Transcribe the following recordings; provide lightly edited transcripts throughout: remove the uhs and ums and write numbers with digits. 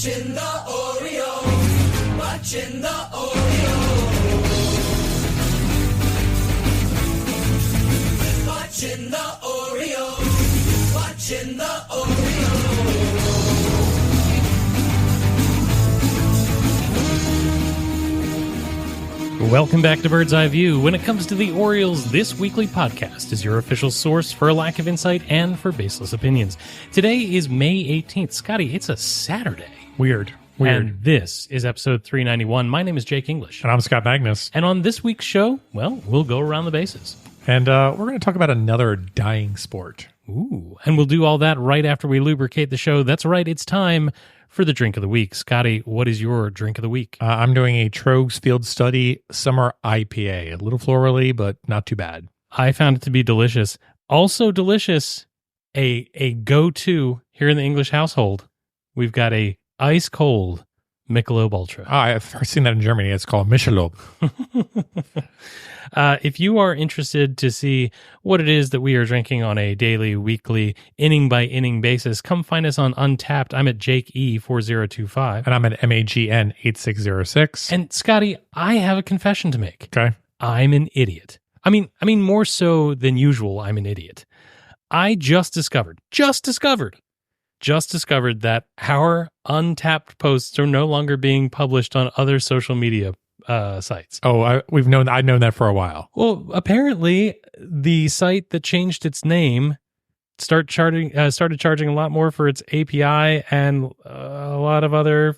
Watching the Orioles. Watching the Orioles. Watching the Orioles. Watching the Orioles. Welcome back to Bird's Eye View. When it comes to the Orioles, this weekly podcast is your official source for a lack of insight and for baseless opinions. Today is May 18th. Scotty, it's a Saturday. Weird. And this is episode 391. My name is Jake English. And I'm Scott Magnus. And on this week's show, well, we'll go around the bases. And we're going to talk about another dying sport. Ooh. And we'll do all that right after we lubricate the show. That's right, it's time for the drink of the week. Scotty, what is your drink of the week? I'm doing a Trogs Field Study Summer IPA. A little florally, but not too bad. I found it to be delicious. Also delicious, a go-to here in the English household. We've got a ice cold Michelob Ultra. I've seen that in Germany. It's called Michelob. If you are interested to see what it is that we are drinking on a daily, weekly, inning-by-inning basis, come find us on Untapped. I'm at Jake E4025. And I'm at MAGN 8606. And Scotty, I have a confession to make. Okay. I'm an idiot. I mean, more so than usual, I'm an idiot. I just discovered that our Untapped posts are no longer being published on other social media sites. Oh, I've known that for a while. Well, apparently the site that changed its name started charging a lot more for its API, and a lot of other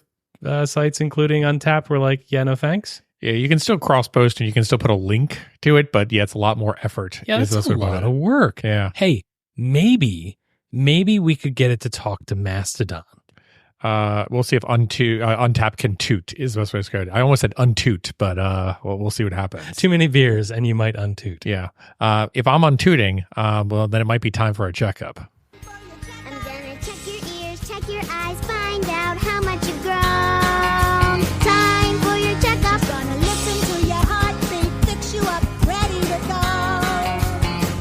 sites, including Untapped, were like, yeah, no thanks. Yeah, you can still cross-post and you can still put a link to it, but yeah, it's a lot more effort. Yeah, that's a lot of work. Yeah. Hey, maybe we could get it to talk to Mastodon. We'll see if Untapped can toot is the best way to go. I almost said untoot, but we'll see what happens. Too many beers and you might untoot. Yeah. If I'm untooting, well, then it might be time for a checkup. I'm gonna check your ears, check your eyes, find out how much you've grown. Time for your checkup. Gonna listen to your heartbeat, fix you up, ready to go.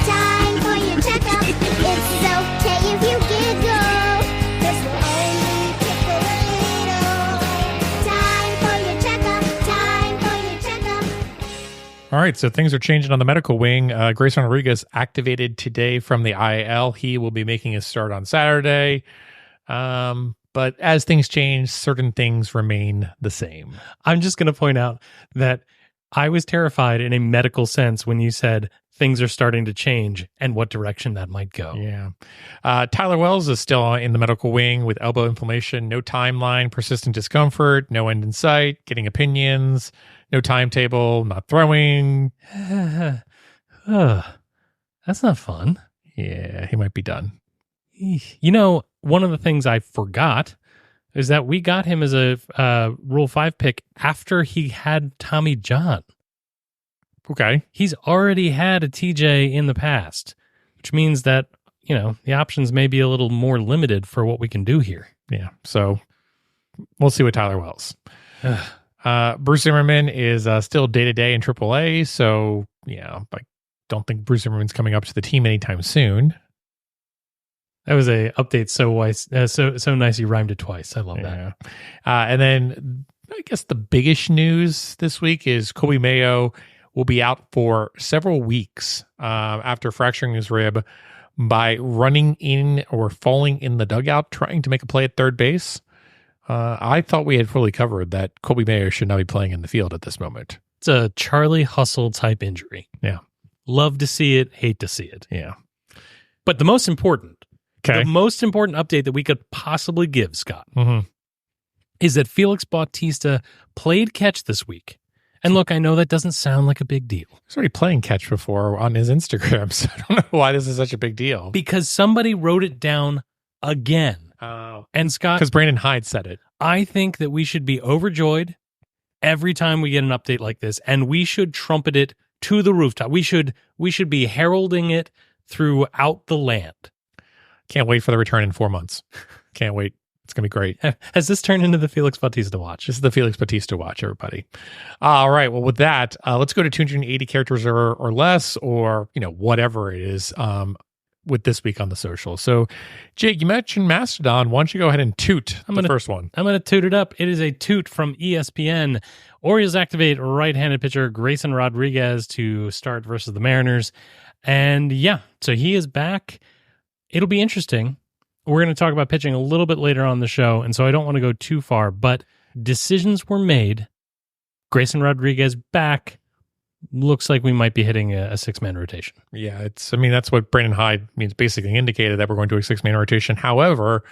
Time for your checkup. It's okay if you giggle. This will only tickle a little. Time for your checkup. Time for your checkup. All right, so things are changing on the medical wing. Grayson Rodriguez activated today from the IL. He will be making his start on Saturday. But as things change, certain things remain the same. I'm just going to point out that I was terrified in a medical sense when you said things are starting to change and what direction that might go. Yeah. Tyler Wells is still in the medical wing with elbow inflammation, no timeline, persistent discomfort, no end in sight, getting opinions, no timetable, not throwing. That's not fun. Yeah, he might be done. You know, one of the things I forgot is that we got him as a Rule 5 pick after he had Tommy John. Okay. He's already had a TJ in the past, which means that, you know, the options may be a little more limited for what we can do here. Yeah. So we'll see with Tyler Wells. Bruce Zimmerman is still day-to-day in AAA. So, yeah, I don't think Bruce Zimmerman's coming up to the team anytime soon. That was a update so nice you rhymed it twice. I love that. And then I guess the biggest news this week is Kobe Mayo will be out for several weeks after fracturing his rib by running in or falling in the dugout trying to make a play at third base. I thought we had fully covered that Kobe Mayo should not be playing in the field at this moment. It's a Charlie Hustle type injury. Yeah. Love to see it, hate to see it. Yeah. But the most important Okay. The most important update that we could possibly give, Scott, is that Felix Bautista played catch this week. And look, I know that doesn't sound like a big deal. He's already playing catch before on his Instagram, so I don't know why this is such a big deal. Because somebody wrote it down again. Oh. And Scott, because Brandon Hyde said it. I think that we should be overjoyed every time we get an update like this, and we should trumpet it to the rooftop. We should be heralding it throughout the land. Can't wait for the return in 4 months. Can't wait. It's going to be great. Has this turned into the Felix Bautista watch? This is the Felix Bautista watch, everybody. All right. Well, with that, let's go to 280 characters or less, or, whatever it is. with this week on the social. So, Jake, you mentioned Mastodon. Why don't you go ahead and toot the first one? I'm going to toot it up. It is a toot from ESPN. Orioles activate right-handed pitcher Grayson Rodriguez to start versus the Mariners. And yeah, so he is back. It'll be interesting. We're going to talk about pitching a little bit later on the show, and so I don't want to go too far, but decisions were made. Grayson Rodriguez back. Looks like we might be hitting a six-man rotation. Yeah, that's what Brandon Hyde means, basically indicated that we're going to a six-man rotation. However,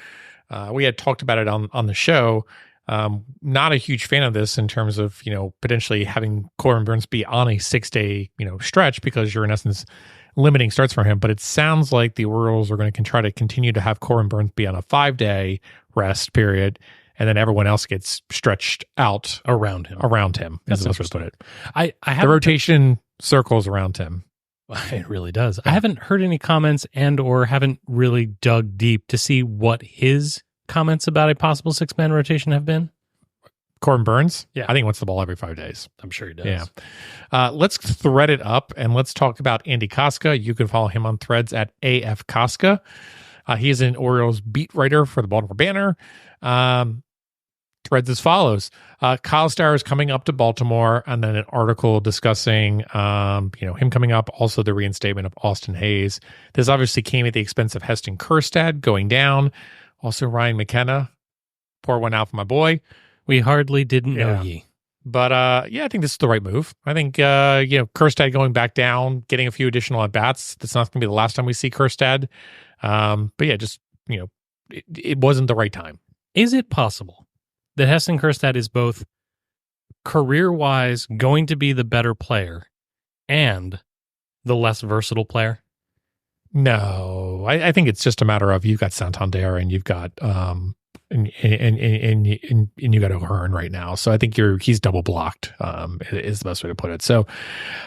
we had talked about it on the show. Not a huge fan of this in terms of, potentially having Corbin Burns be on a 6-day, stretch, because you're in essence limiting starts for him. But it sounds like the Orioles are going to try to continue to have Corbin Burns be on a 5-day rest period, and then everyone else gets stretched out around him. That's the best way to put it. I the rotation circles around him. It really does. I haven't heard any comments or haven't really dug deep to see what his comments about a possible 6-man rotation have been. Corbin Burns? Yeah. I think he wants the ball every 5 days. I'm sure he does. Yeah. Let's thread it up and let's talk about Andy Koska. You can follow him on Threads at AF Koska. He is an Orioles beat writer for the Baltimore Banner. Threads as follows. Kyle Stowers is coming up to Baltimore, and then an article discussing him coming up, also the reinstatement of Austin Hayes. This obviously came at the expense of Heston Kjerstad going down. Also Ryan McKenna. Pour one out for my boy. We hardly didn't know ye. But I think this is the right move. I think Kjerstad going back down, getting a few additional at bats. That's not going to be the last time we see Kjerstad. But yeah, just it wasn't the right time. Is it possible that Heston Kjerstad is both career-wise going to be the better player and the less versatile player? No, I think it's just a matter of you've got Santander and you've got and you got O'Hearn right now. So I think he's double blocked is the best way to put it. So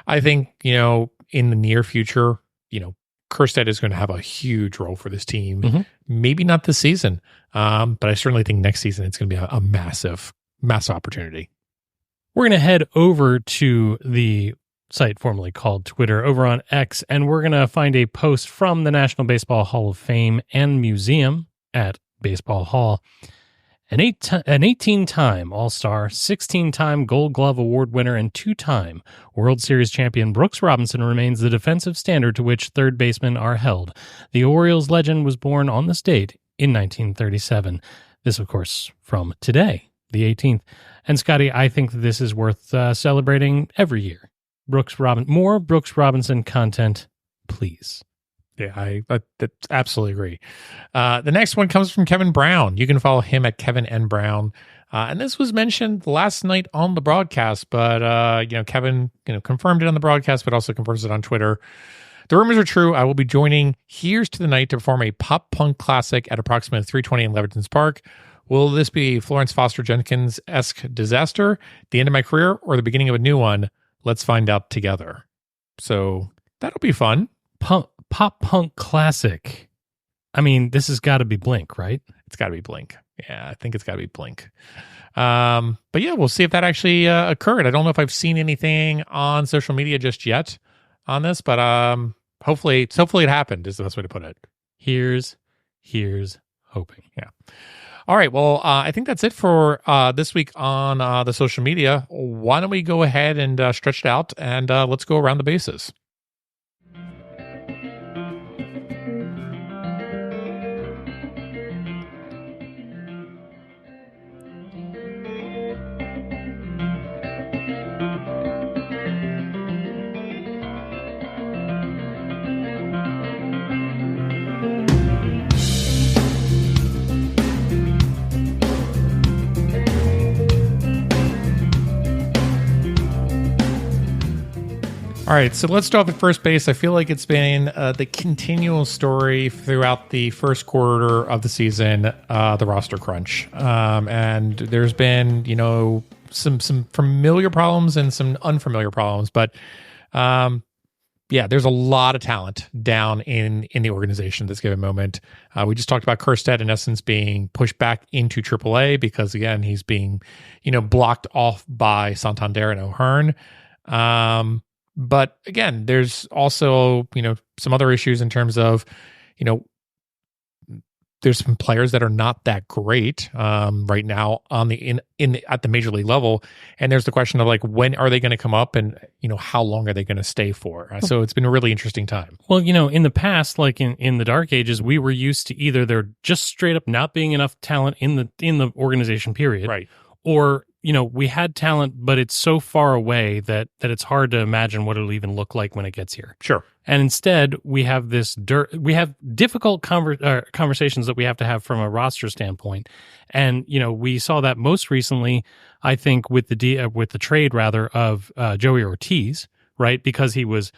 I think in the near future, Kjerstad is going to have a huge role for this team. Mm-hmm. Maybe not this season, but I certainly think next season it's going to be a massive opportunity. We're going to head over to the site formerly called Twitter over on X, and we're going to find a post from the National Baseball Hall of Fame and Museum at Baseball Hall. An 18-time All-Star, 16-time Gold Glove Award winner, and 2-time World Series champion Brooks Robinson remains the defensive standard to which third basemen are held. The Orioles legend was born on this date in 1937. This, of course, from today, the 18th. And Scotty, I think this is worth celebrating every year. More Brooks Robinson content, please. Yeah, I absolutely agree. The next one comes from Kevin Brown. You can follow him at Kevin N. Brown. And this was mentioned last night on the broadcast, but Kevin confirmed it on the broadcast, but also confirms it on Twitter. The rumors are true. I will be joining Here's to the Night to perform a pop punk classic at approximately 3:20 in Leverton's Park. Will this be Florence Foster Jenkins-esque disaster, the end of my career, or the beginning of a new one? Let's find out together. So that'll be fun. Pop punk classic. I mean, this has got to be Blink, right? It's got to be Blink. Yeah, I think it's got to be Blink. But yeah, we'll see if that actually occurred. I don't know if I've seen anything on social media just yet on this, but hopefully it happened is the best way to put it. Here's hoping. Yeah. All right. Well, I think that's it for this week on the social media. Why don't we go ahead and stretch it out and let's go around the bases. All right, so let's start off at first base. I feel like it's been the continual story throughout the first quarter of the season, the roster crunch. And there's been, some familiar problems and some unfamiliar problems. But, there's a lot of talent down in the organization at this given moment. We just talked about Kjerstad, in essence, being pushed back into AAA because, again, he's being, blocked off by Santander and O'Hearn. But again, there's also, some other issues in terms of, you know, there's some players that are not that great right now on the at the major league level, and there's the question of like, when are they going to come up, and how long are they going to stay for? So it's been a really interesting time. Well, in the past, like in the dark ages, we were used to either there just straight up not being enough talent in the organization period, Right. or we had talent, but it's so far away that it's hard to imagine what it'll even look like when it gets here. Sure. And instead, we have we have difficult conversations that we have to have from a roster standpoint. And we saw that most recently, I think, with the trade rather of Joey Ortiz, right? Because he was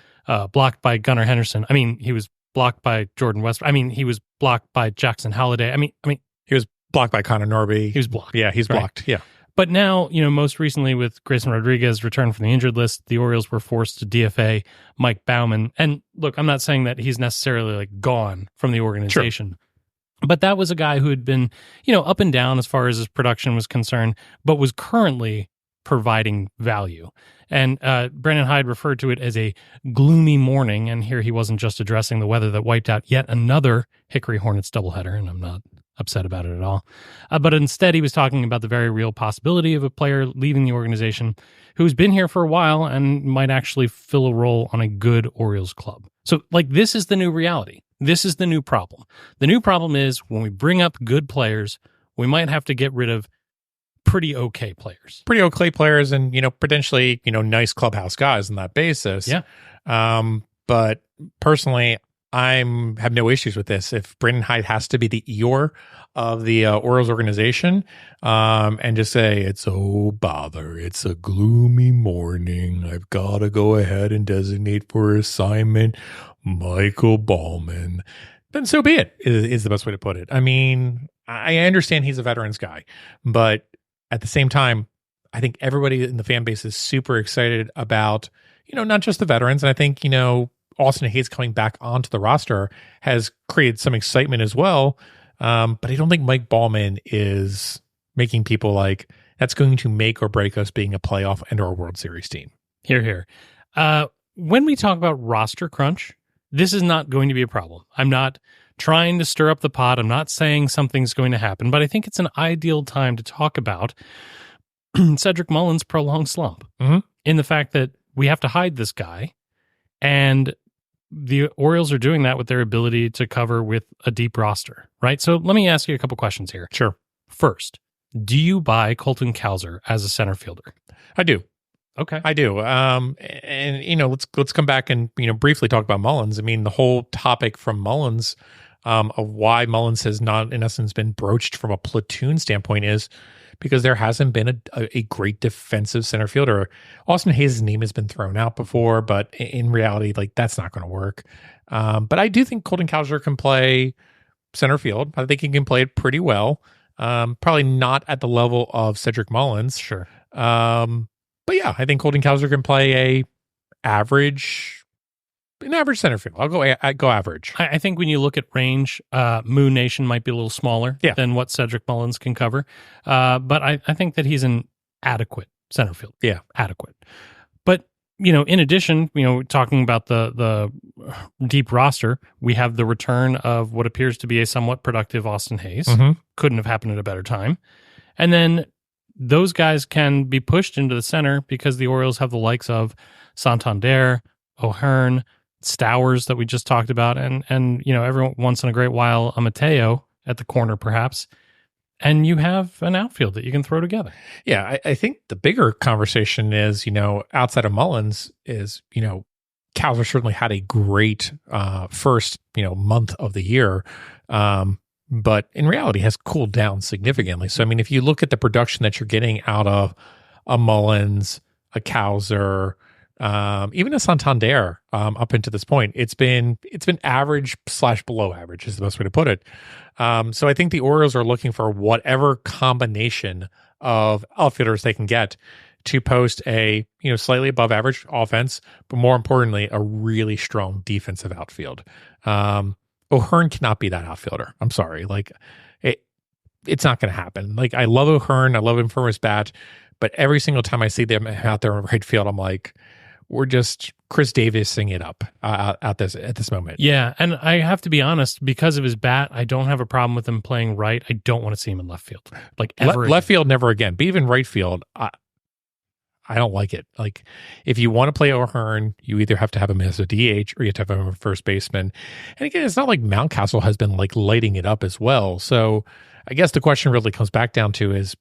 blocked by Gunnar Henderson. I mean, he was blocked by Jordan West. I mean, he was blocked by Jackson Holliday. I mean, he was blocked by Connor Norby. He was blocked. Yeah, he's blocked. Right. Yeah. But now, most recently with Grayson Rodriguez returned from the injured list, the Orioles were forced to DFA Mike Baumann. And look, I'm not saying that he's necessarily like gone from the organization. Sure. But that was a guy who had been, up and down as far as his production was concerned, but was currently providing value. And Brandon Hyde referred to it as a gloomy morning. And here he wasn't just addressing the weather that wiped out yet another Hickory Hornets doubleheader. And I'm not upset about it at all. But instead, he was talking about the very real possibility of a player leaving the organization who's been here for a while and might actually fill a role on a good Orioles club. So, this is the new reality. This is the new problem. The new problem is when we bring up good players, we might have to get rid of pretty okay players. Pretty okay players and, potentially, nice clubhouse guys on that basis. Yeah. But personally, I have no issues with this. If Brandon Hyde has to be the Eeyore of the Orioles organization and just say, it's it's a gloomy morning, I've got to go ahead and designate for assignment Michael Baumann, then so be it, is the best way to put it. I mean, I understand he's a veterans guy, but at the same time, I think everybody in the fan base is super excited about, not just the veterans. And I think, Austin Hayes coming back onto the roster has created some excitement as well. But I don't think Mike Baumann is making people like, that's going to make or break us being a playoff and or a World Series team. Here. When we talk about roster crunch, this is not going to be a problem. I'm not trying to stir up the pot. I'm not saying something's going to happen, but I think it's an ideal time to talk about Cedric Mullins' prolonged slump in the fact that we have to hide this guy, and the Orioles are doing that with their ability to cover with a deep roster, right? So let me ask you a couple questions here. Sure. First, do you buy Colton Cowser as a center fielder? I do. Okay. I do. And let's come back and briefly talk about Mullins. I mean, the whole topic from Mullins of why Mullins has not, in essence, been broached from a platoon standpoint is because there hasn't been a great defensive center fielder. Austin Hayes' name has been thrown out before, but in reality, that's not going to work. But I do think Colton Cowser can play center field. I think he can play it pretty well. Probably not at the level of Cedric Mullins. Sure. But yeah, I think Colton Cowser can play an average center field. I'll go average. I think when you look at range, Moon Nation might be a little smaller than what Cedric Mullins can cover. But I think that he's an adequate center field. Yeah. Adequate. But, in addition, talking about the deep roster, we have the return of what appears to be a somewhat productive Austin Hayes. Couldn't have happened at a better time. And then those guys can be pushed into the center because the Orioles have the likes of Santander, O'Hearn, Stowers that we just talked about, and every once in a great while, a Mateo at the corner, perhaps. And you have an outfield that you can throw together. Yeah, I think the bigger conversation is, outside of Mullins is, Cowser certainly had a great first, month of the year. But in reality has cooled down significantly. So, I mean, if you look at the production that you're getting out of a Mullins, a Cowser, even a Santander up into this point, it's been average / below average is the best way to put it. So I think the Orioles are looking for whatever combination of outfielders they can get to post a slightly above average offense, but more importantly, a really strong defensive outfield. O'Hearn cannot be that outfielder. I'm sorry. It's not going to happen. I love O'Hearn. I love him for his bat, but every single time I see them out there in right field, I'm like, we're just Chris Davising it up at this moment. Yeah, and I have to be honest, because of his bat, I don't have a problem with him playing right. I don't want to see him in left field, like ever. Left field, never again. But even right field, I don't like it. Like, if you want to play O'Hearn, you either have to have him as a DH or you have to have him as a first baseman. And again, it's not like Mountcastle has been like lighting it up as well. So I guess the question really comes back down to is,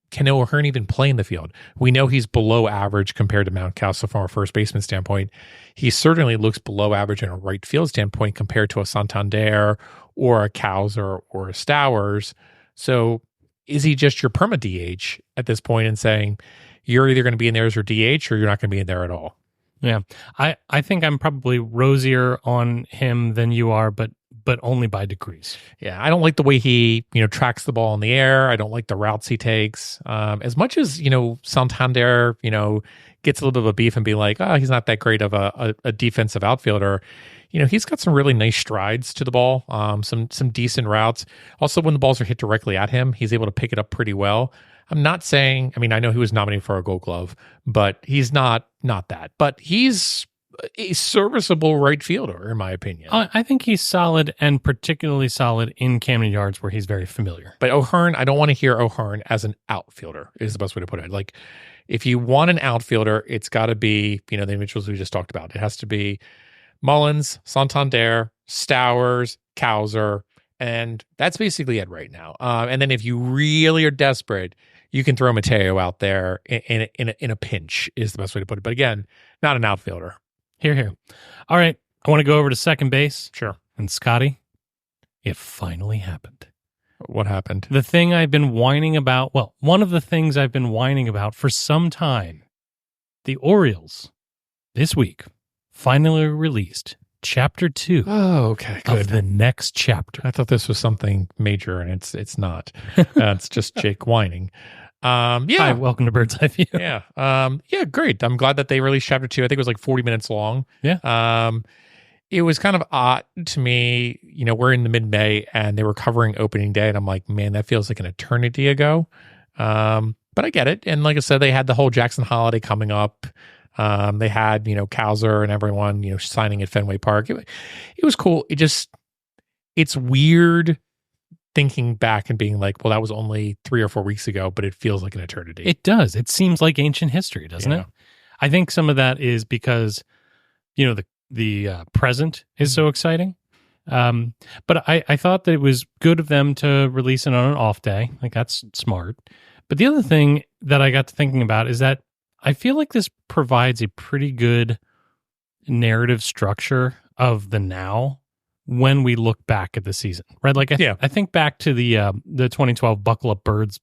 can O'Hearn even play in the field? We know he's below average compared to Mountcastle from a first baseman standpoint. He certainly looks below average in a right field standpoint compared to a Santander or a Cowser or a Stowers. So is he just your perma DH at this point and saying you're either going to be in there as your DH or you're not going to be in there at all? Yeah, I think I'm probably rosier on him than you are, but only by degrees. Yeah, I don't like the way he tracks the ball in the air. I don't like the routes he takes. As much as Santander gets a little bit of a beef and be like, oh, he's not that great of a defensive outfielder. He's got some really nice strides to the ball, some decent routes. Also, when the balls are hit directly at him, he's able to pick it up pretty well. I'm not saying, I know he was nominated for a Gold Glove, but he's not that. But he's a serviceable right fielder, in my opinion. I think he's solid, and particularly solid in Camden Yards, where he's very familiar. But O'Hearn, I don't want to hear O'Hearn as an outfielder, is the best way to put it. Like, if you want an outfielder, it's got to be, the individuals we just talked about. It has to be Mullins, Santander, Stowers, Cowser, and that's basically it right now. And then if you really are desperate, you can throw Mateo out there in a pinch, is the best way to put it. But again, not an outfielder. Here. All right, I want to go over to second base. Sure. And Scotty, it finally happened. What happened? The thing I've been whining about, one of the things I've been whining about for some time, the Orioles, this week, finally released Chapter 2 okay, good. of the next chapter. I thought this was something major, and it's not. It's just Jake whining. Yeah. Hi, welcome to Bird's Eye View. Yeah. Yeah, great. I'm glad that they released Chapter 2. I think it was like 40 minutes long. Yeah. It was kind of odd to me. We're in the mid-May, and they were covering opening day, and I'm like, man, that feels like an eternity ago. But I get it. And like I said, they had the whole Jackson holiday coming up. They had, Cowser and everyone, signing at Fenway Park. It was cool. It's weird thinking back and being like, well, that was only 3 or 4 weeks ago, but it feels like an eternity. It does. It seems like ancient history, doesn't it? I think some of that is because, the present is so exciting. But I thought that it was good of them to release it on an off day. Like, that's smart. But the other thing that I got to thinking about is that I feel like this provides a pretty good narrative structure of the now when we look back at the season, right? Like, I think back to the 2012 Buckle Up Birds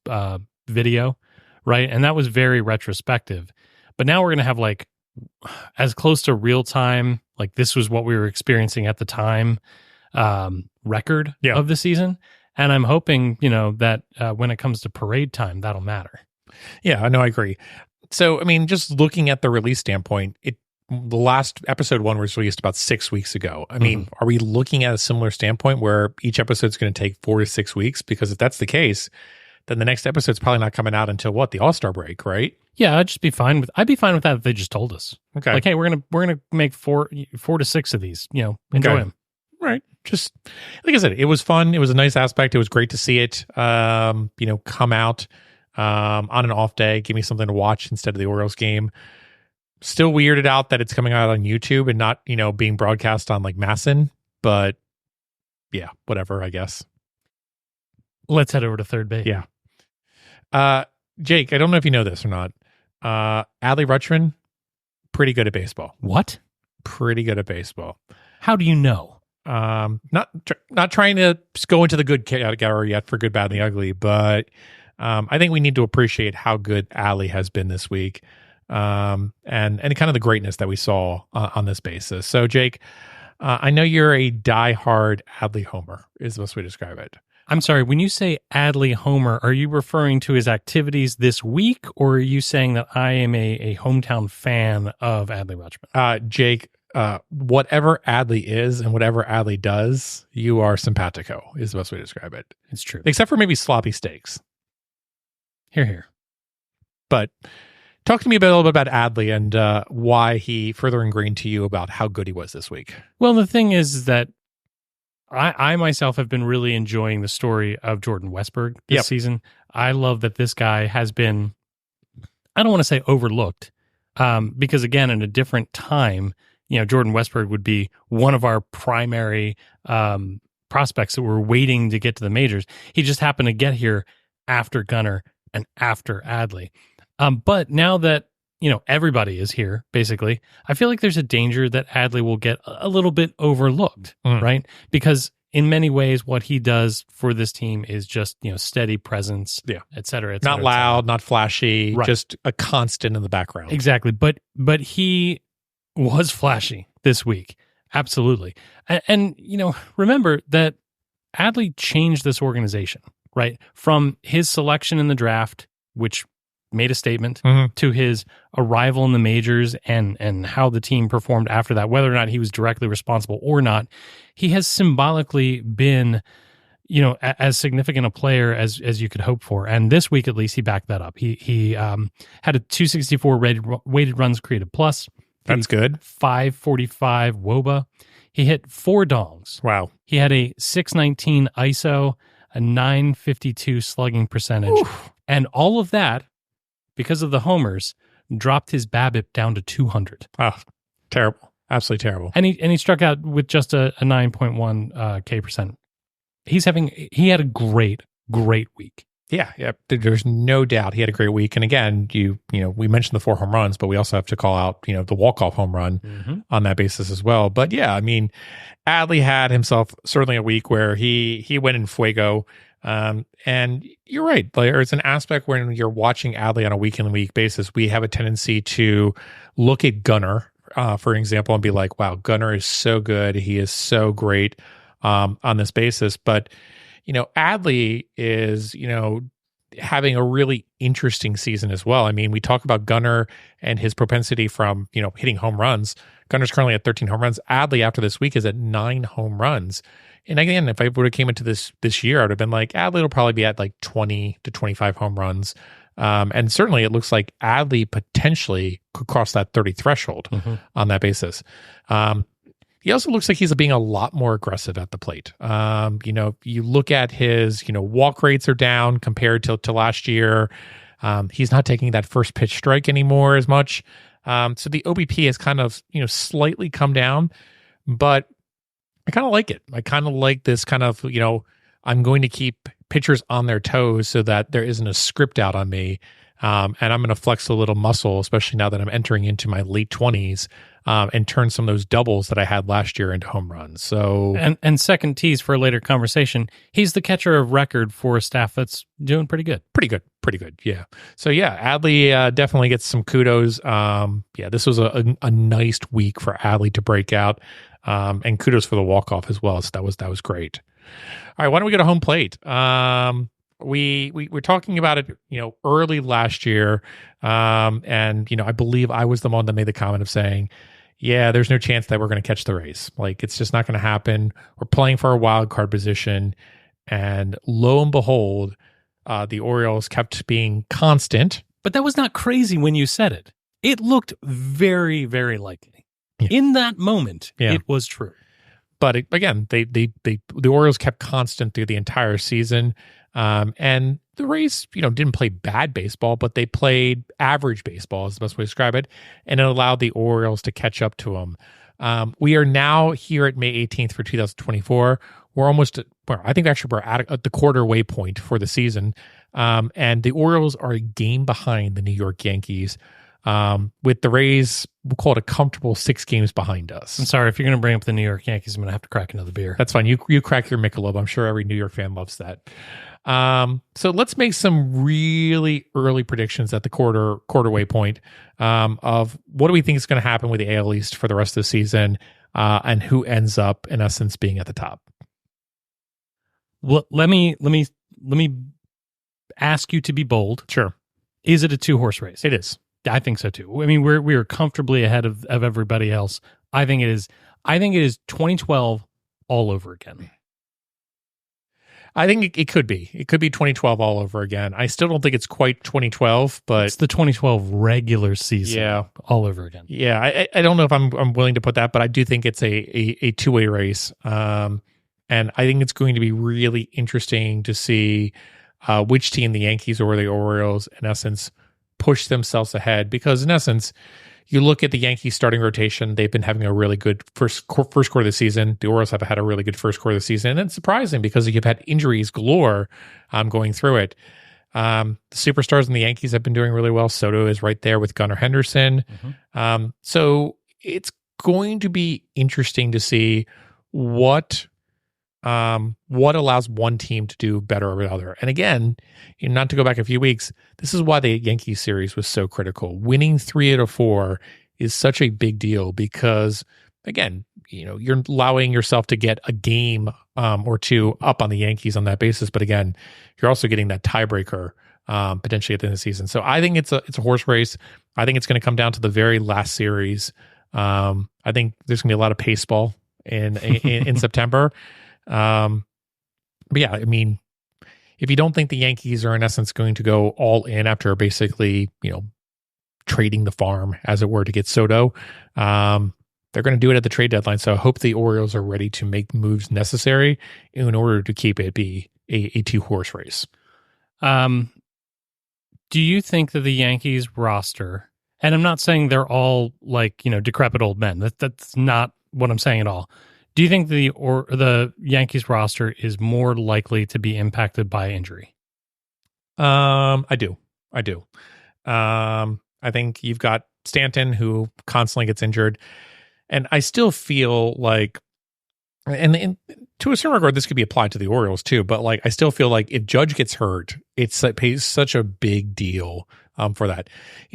video, right? And that was very retrospective. But now we're going to have like as close to real time, like this was what we were experiencing at the time, record of the season. And I'm hoping, that when it comes to parade time, that'll matter. Yeah, I know. I agree. So, just looking at the release standpoint, the last episode 1 was released about 6 weeks ago. Are we looking at a similar standpoint where each episode is going to take 4 to 6 weeks? Because if that's the case, then the next episode's probably not coming out until the All-Star break, right? Yeah, I'd be fine with that if they just told us. Okay. Like, hey, we're gonna make 4 to 6 of these, enjoy them. Right. Just like I said, it was fun. It was a nice aspect. It was great to see it come out on an off day, give me something to watch instead of the Orioles game. Still weirded out that it's coming out on YouTube and not, being broadcast on like Masson, but yeah, whatever, I guess. Let's head over to third base. Yeah. Jake, I don't know if you know this or not. Adley Rutschman, pretty good at baseball. What? Pretty good at baseball. How do you know? Not trying to go into the good category yet for good, bad, and the ugly, but I think we need to appreciate how good Adley has been this week, and kind of the greatness that we saw on this basis. So, Jake, I know you're a diehard Adley homer, is the best way to describe it. I'm sorry, when you say Adley homer, are you referring to his activities this week, or are you saying that I am a hometown fan of Adley Rutschman? Jake, whatever Adley is and whatever Adley does, you are simpatico, is the best way to describe it. It's true. Except for maybe sloppy steaks. Here. But Talk to me a little bit about Adley and why he further ingrained to you about how good he was this week. Well, the thing is that I myself have been really enjoying the story of Jordan Westberg this season. I love that this guy has been, I don't want to say overlooked, because again, in a different time, Jordan Westberg would be one of our primary prospects that were waiting to get to the majors. He just happened to get here after Gunnar and after Adley. But now that, everybody is here, basically, I feel like there's a danger that Adley will get a little bit overlooked, right? Because in many ways, what he does for this team is just, steady presence, et cetera, et cetera. Not loud, not flashy, right. Just a constant in the background. Exactly. But he was flashy this week. Absolutely. And remember that Adley changed this organization, right? From his selection in the draft, which made a statement, to his arrival in the majors and how the team performed after that, whether or not he was directly responsible or not, he has symbolically been, as significant a player as you could hope for. And this week, at least, he backed that up. He had a 264 weighted runs created plus. That's good. 545 WOBA. He hit 4 dongs. Wow. He had a 619 ISO, a 952 slugging percentage. Oof. And all of that, because of the homers, dropped his BABIP down to 200. Oh, terrible. Absolutely terrible. And he struck out with just a 9.1 K percent. He had a great week. Yeah. There's no doubt he had a great week. And again, we mentioned the 4 home runs, but we also have to call out, the walk-off home run on that basis as well. But yeah, I mean, Adley had himself certainly a week where he went in fuego. And you're right. There's an aspect when you're watching Adley on a week-in-week basis, we have a tendency to look at Gunnar, for example, and be like, wow, Gunnar is so good. He is so great on this basis. But, Adley is, having a really interesting season as well. I mean, we talk about Gunnar and his propensity from, hitting home runs. Gunnar's currently at 13 home runs. Adley, after this week, is at 9 home runs. And again, if I would have came into this year, I would have been like, Adley will probably be at like 20 to 25 home runs. And certainly it looks like Adley potentially could cross that 30 threshold on that basis. He also looks like he's being a lot more aggressive at the plate. You look at his, walk rates are down compared to last year. He's not taking that first pitch strike anymore as much. So the OBP has kind of, slightly come down, but I kind of like it. I kind of like this kind of, I'm going to keep pitchers on their toes so that there isn't a script out on me. And I'm going to flex a little muscle, especially now that I'm entering into my late 20s, and turn some of those doubles that I had last year into home runs. So and second tease for a later conversation, he's the catcher of record for a staff that's doing pretty good. Pretty good. Yeah. So yeah, Adley definitely gets some kudos. This was a nice week for Adley to break out. And kudos for the walk-off as well. So that was great. All right, why don't we go to home plate? We were talking about it, early last year. And I believe I was the one that made the comment of saying, yeah, there's no chance that we're going to catch the Rays. Like, it's just not going to happen. We're playing for a wild card position. And lo and behold, the Orioles kept being constant. But that was not crazy when you said it. It looked very, very likely. Yeah. In that moment, it was true. But again, the Orioles kept constant through the entire season. And the Rays, didn't play bad baseball, but they played average baseball is the best way to describe it. And it allowed the Orioles to catch up to them. We are now here at May 18th for 2024. We're almost, I think actually we're at the quarter waypoint for the season. And the Orioles are a game behind the New York Yankees. With the Rays, we'll call it a comfortable 6 games behind us. I'm sorry, if you're going to bring up the New York Yankees, I'm going to have to crack another beer. That's fine. You crack your Michelob. I'm sure every New York fan loves that. So let's make some really early predictions at the quarter waypoint of what do we think is going to happen with the AL East for the rest of the season, and who ends up in essence being at the top. Well, let me ask you to be bold. Sure. Is it a 2-horse race? It is. I think so too. I mean, we are comfortably ahead of everybody else. I think it is 2012 all over again. I think it could be. It could be 2012 all over again. I still don't think it's quite 2012, but It's the 2012 regular season, Yeah. all over again. yeah, I don't know if I'm willing to put that, but I do think it's a two-way race. And I think it's going to be really interesting to see which team, the Yankees or the Orioles, in essence, push themselves ahead. Because in essence, you look at the Yankees starting rotation, they've been having a really good first quarter of the season. The Orioles have had a really good first quarter of the season. And it's surprising because you've had injuries galore going through it. The superstars in the Yankees have been doing really well. Soto is right there with Gunnar Henderson. So it's going to be interesting to see what allows one team to do better over the other. And again, not to go back a few weeks, this is why the Yankees series was so critical. Winning 3 out of 4 is such a big deal because, again, you're allowing yourself to get a game or two up on the Yankees on that basis. But again, you're also getting that tiebreaker potentially at the end of the season. So I think it's a horse race. I think it's going to come down to the very last series. I think there's going to be a lot of pace ball in September. But yeah, I mean, if you don't think the Yankees are in essence going to go all in after basically, trading the farm, as it were, to get Soto, they're going to do it at the trade deadline. So I hope the Orioles are ready to make moves necessary in order to keep it be a 2-horse race. Do you think that the Yankees roster, and I'm not saying they're all like, decrepit old men. That's not what I'm saying at all. Do you think the Yankees roster is more likely to be impacted by injury? I do. I think you've got Stanton, who constantly gets injured, and I still feel like, and to a certain regard, this could be applied to the Orioles too. But like, I still feel like if Judge gets hurt, it pays such a big deal for that.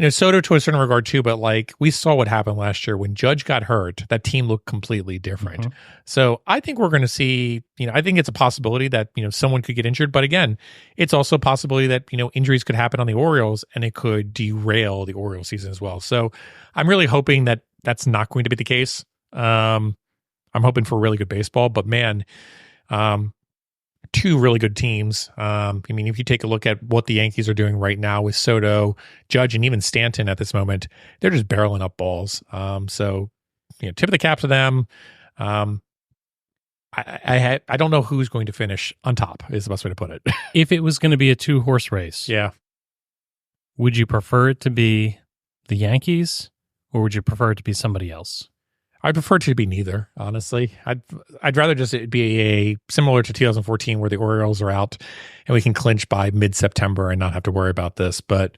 Soto to a certain regard too, but like we saw what happened last year when Judge got hurt, that team looked completely different. So I think we're going to see, I think it's a possibility that, someone could get injured, but again, it's also a possibility that, injuries could happen on the Orioles and it could derail the Orioles season as well. So I'm really hoping that that's not going to be the case. I'm hoping for really good baseball, but man, 2 really good teams. If you take a look at what the Yankees are doing right now with Soto, Judge, and even Stanton at this moment, they're just barreling up balls. So, tip of the cap to them. I don't know who's going to finish on top is the best way to put it. If it was going to be a 2-horse race, Yeah. would you prefer it to be the Yankees or would you prefer it to be somebody else? I prefer it to be neither, honestly. I'd rather just it be a similar to 2014 where the Orioles are out and we can clinch by mid-September and not have to worry about this. But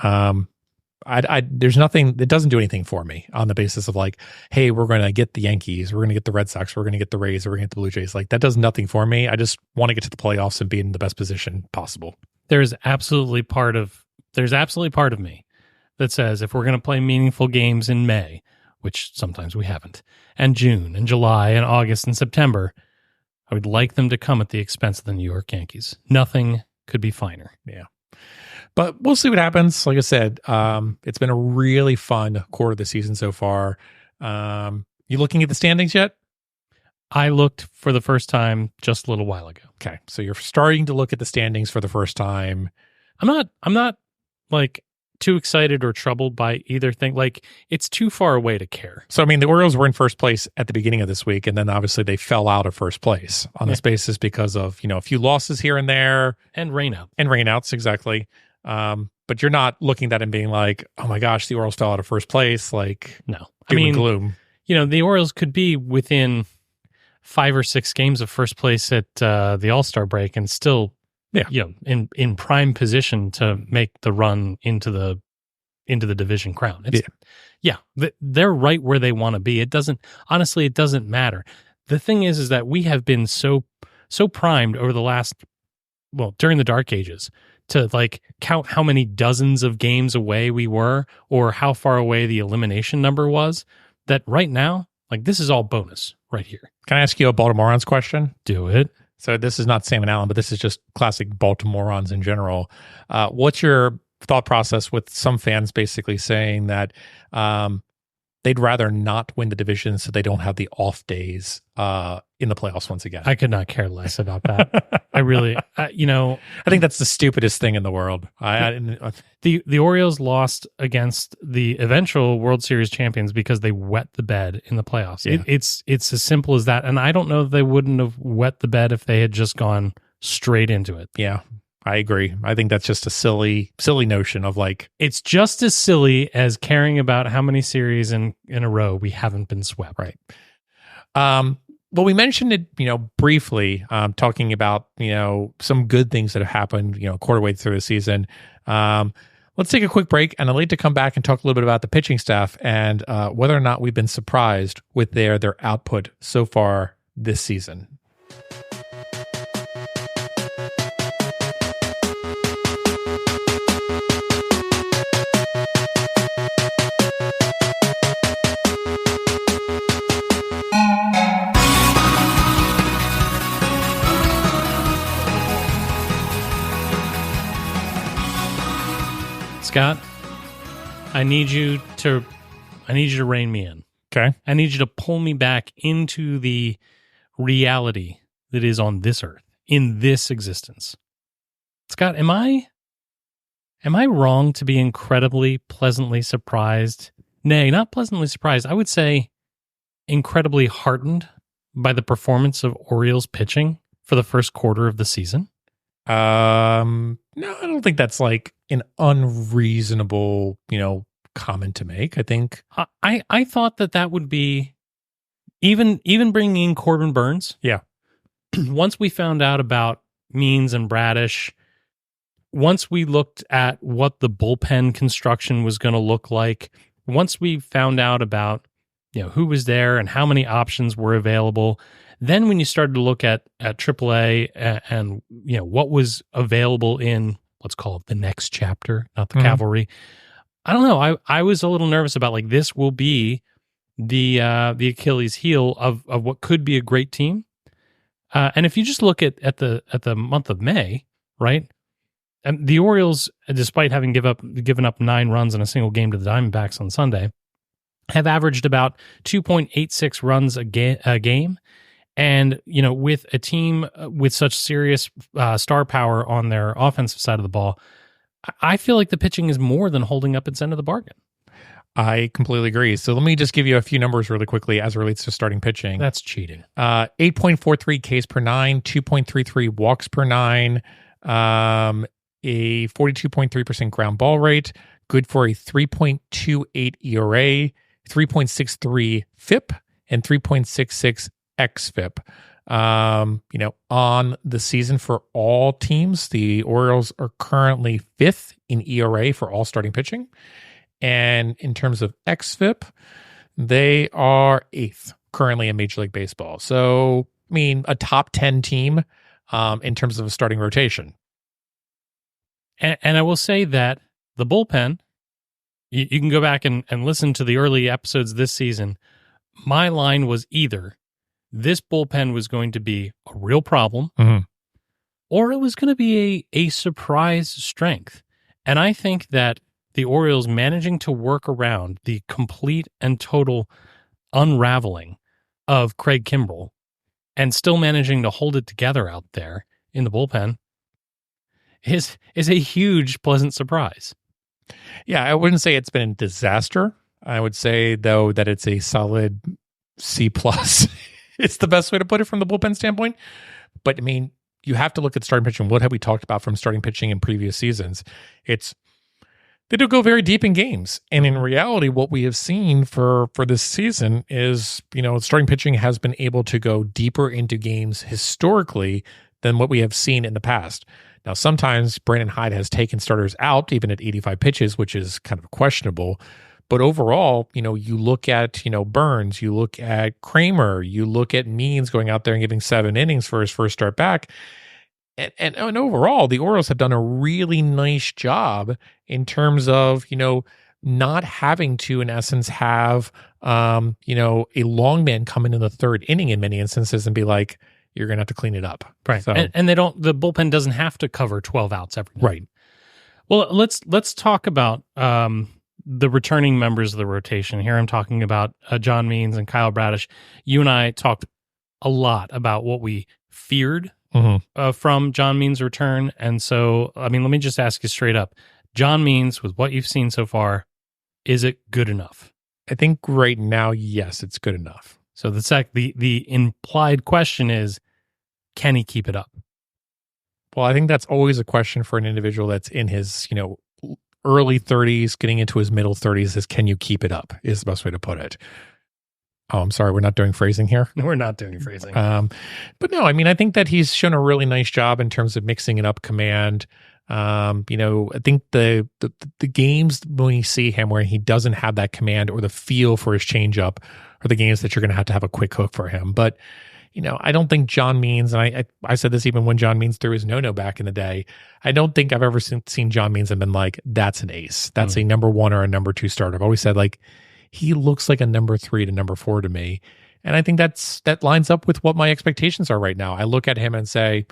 there's nothing, it doesn't do anything for me on the basis of like, hey, we're going to get the Yankees, we're going to get the Red Sox, we're going to get the Rays, we're going to get the Blue Jays. Like that does nothing for me. I just want to get to the playoffs and be in the best position possible. There's absolutely part of me that says if we're going to play meaningful games in May, which sometimes we haven't, and June and July and August and September, I would like them to come at the expense of the New York Yankees. Nothing could be finer. Yeah. But we'll see what happens. Like I said, it's been a really fun quarter of the season so far. You looking at the standings yet? I looked for the first time just a little while ago. Okay. So you're starting to look at the standings for the first time. I'm not like too excited or troubled by either thing. Like it's too far away to care. So, the Orioles were in first place at the beginning of this week, and then obviously they fell out of first place on this basis because of, a few losses here and there. And rainouts. And rainouts, exactly. But you're not looking at that and being like, oh my gosh, the Orioles fell out of first place. Like, no. doom and gloom. The Orioles could be within 5 or 6 games of first place at the All-Star break and still in prime position to make the run into the division crown. They're right where they want to be. It doesn't matter. The thing is that we have been so primed over the last, during the dark ages to like count how many dozens of games away we were or how far away the elimination number was, that right now, like this is all bonus right here. Can I ask you a Baltimoreans question? Do it. So this is not Sam and Allen, but this is just classic Baltimoreans in general. What's your thought process with some fans basically saying that they'd rather not win the division so they don't have the off days in the playoffs once again. I could not care less about that. I really, I think that's the stupidest thing in the world. the Orioles lost against the eventual World Series champions because they wet the bed in the playoffs. Yeah. It's as simple as that. And I don't know that they wouldn't have wet the bed if they had just gone straight into it. Yeah, I agree. I think that's just a silly notion of like, It's just as silly as caring about how many series in a row we haven't been swept. right. Well, we mentioned it, briefly, talking about, some good things that have happened, quarter way through the season. Let's take a quick break, and I'd like to come back and talk a little bit about the pitching staff and whether or not we've been surprised with their output so far this season. Scott, I need you to rein me in. Okay. I need you to pull me back into the reality that is on this earth, in this existence. Scott, am I wrong to be incredibly pleasantly surprised? Nay, not pleasantly surprised. I would say incredibly heartened by the performance of Orioles pitching for the first quarter of the season. No, I don't think that's like an unreasonable, comment to make. I think I thought that would be even bringing in Corbin Burns. Yeah. Once we found out about Means and Bradish, once we looked at what the bullpen construction was going to look like, once we found out about who was there and how many options were available, then when you started to look at AAA and what was available in, let's call it the next chapter, not the cavalry. I don't know. I was a little nervous about like this will be the Achilles heel of what could be a great team. And if you just look at the month of May, right? And the Orioles, despite having given up 9 runs in a single game to the Diamondbacks on Sunday, have averaged about 2.86 runs a game. And, with a team with such serious star power on their offensive side of the ball, I feel like the pitching is more than holding up its end of the bargain. I completely agree. So let me just give you a few numbers really quickly as it relates to starting pitching. That's cheating. 8.43 Ks per 9, 2.33 walks per 9, a 42.3% ground ball rate, good for a 3.28 ERA, 3.63 FIP, and 3.66 xFIP. On the season for all teams, the Orioles are currently 5th in ERA for all starting pitching. And in terms of xFIP, they are 8th currently in Major League Baseball. So, a top 10 team in terms of a starting rotation. And I will say that the bullpen, you can go back and listen to the early episodes this season. My line was either this bullpen was going to be a real problem, or it was going to be a surprise strength. And I think that the Orioles managing to work around the complete and total unraveling of Craig Kimbrell and still managing to hold it together out there in the bullpen is a huge, pleasant surprise. Yeah, I wouldn't say it's been a disaster. I would say, though, that it's a solid C+. It's the best way to put it from the bullpen standpoint. But, you have to look at starting pitching. What have we talked about from starting pitching in previous seasons? They do go very deep in games. And in reality, what we have seen for this season is, starting pitching has been able to go deeper into games historically than what we have seen in the past. Now, sometimes Brandon Hyde has taken starters out, even at 85 pitches, which is kind of questionable. But overall, you look at, Burns, you look at Kramer, you look at Means going out there and giving 7 innings for his first start back. And overall, the Orioles have done a really nice job in terms of, not having to, in essence, have, a long man come in the third inning in many instances and be like, you're going to have to clean it up. Right. So, and the bullpen doesn't have to cover 12 outs every night. Right. Well, let's talk about the returning members of the rotation. Here I'm talking about John Means and Kyle Bradish. You and I talked a lot about what we feared Mm-hmm. from John Means' return. And so, I mean, let me just ask you straight up. John Means, with what you've seen so far, is it good enough? I think right now, yes, it's good enough. So the implied question is, can he keep it up? Well, I think that's always a question for an individual that's in his, early 30s, getting into his middle 30s is, can you keep it up, is the best way to put it. Oh, I'm sorry. We're not doing phrasing here. No, we're not doing phrasing. But no, I mean, I think that he's shown a really nice job in terms of mixing it up command. I think the games when you see him where he doesn't have that command or the feel for his changeup are the games that you're going to have a quick hook for him. But, I don't think John Means, and I said this even when John Means threw his no-no back in the day, I don't think I've ever seen John Means and been like, that's an ace. That's a number 1 or a number 2 starter. I've always said, like, he looks like a number 3 to number 4 to me. And I think that lines up with what my expectations are right now. I look at him and say,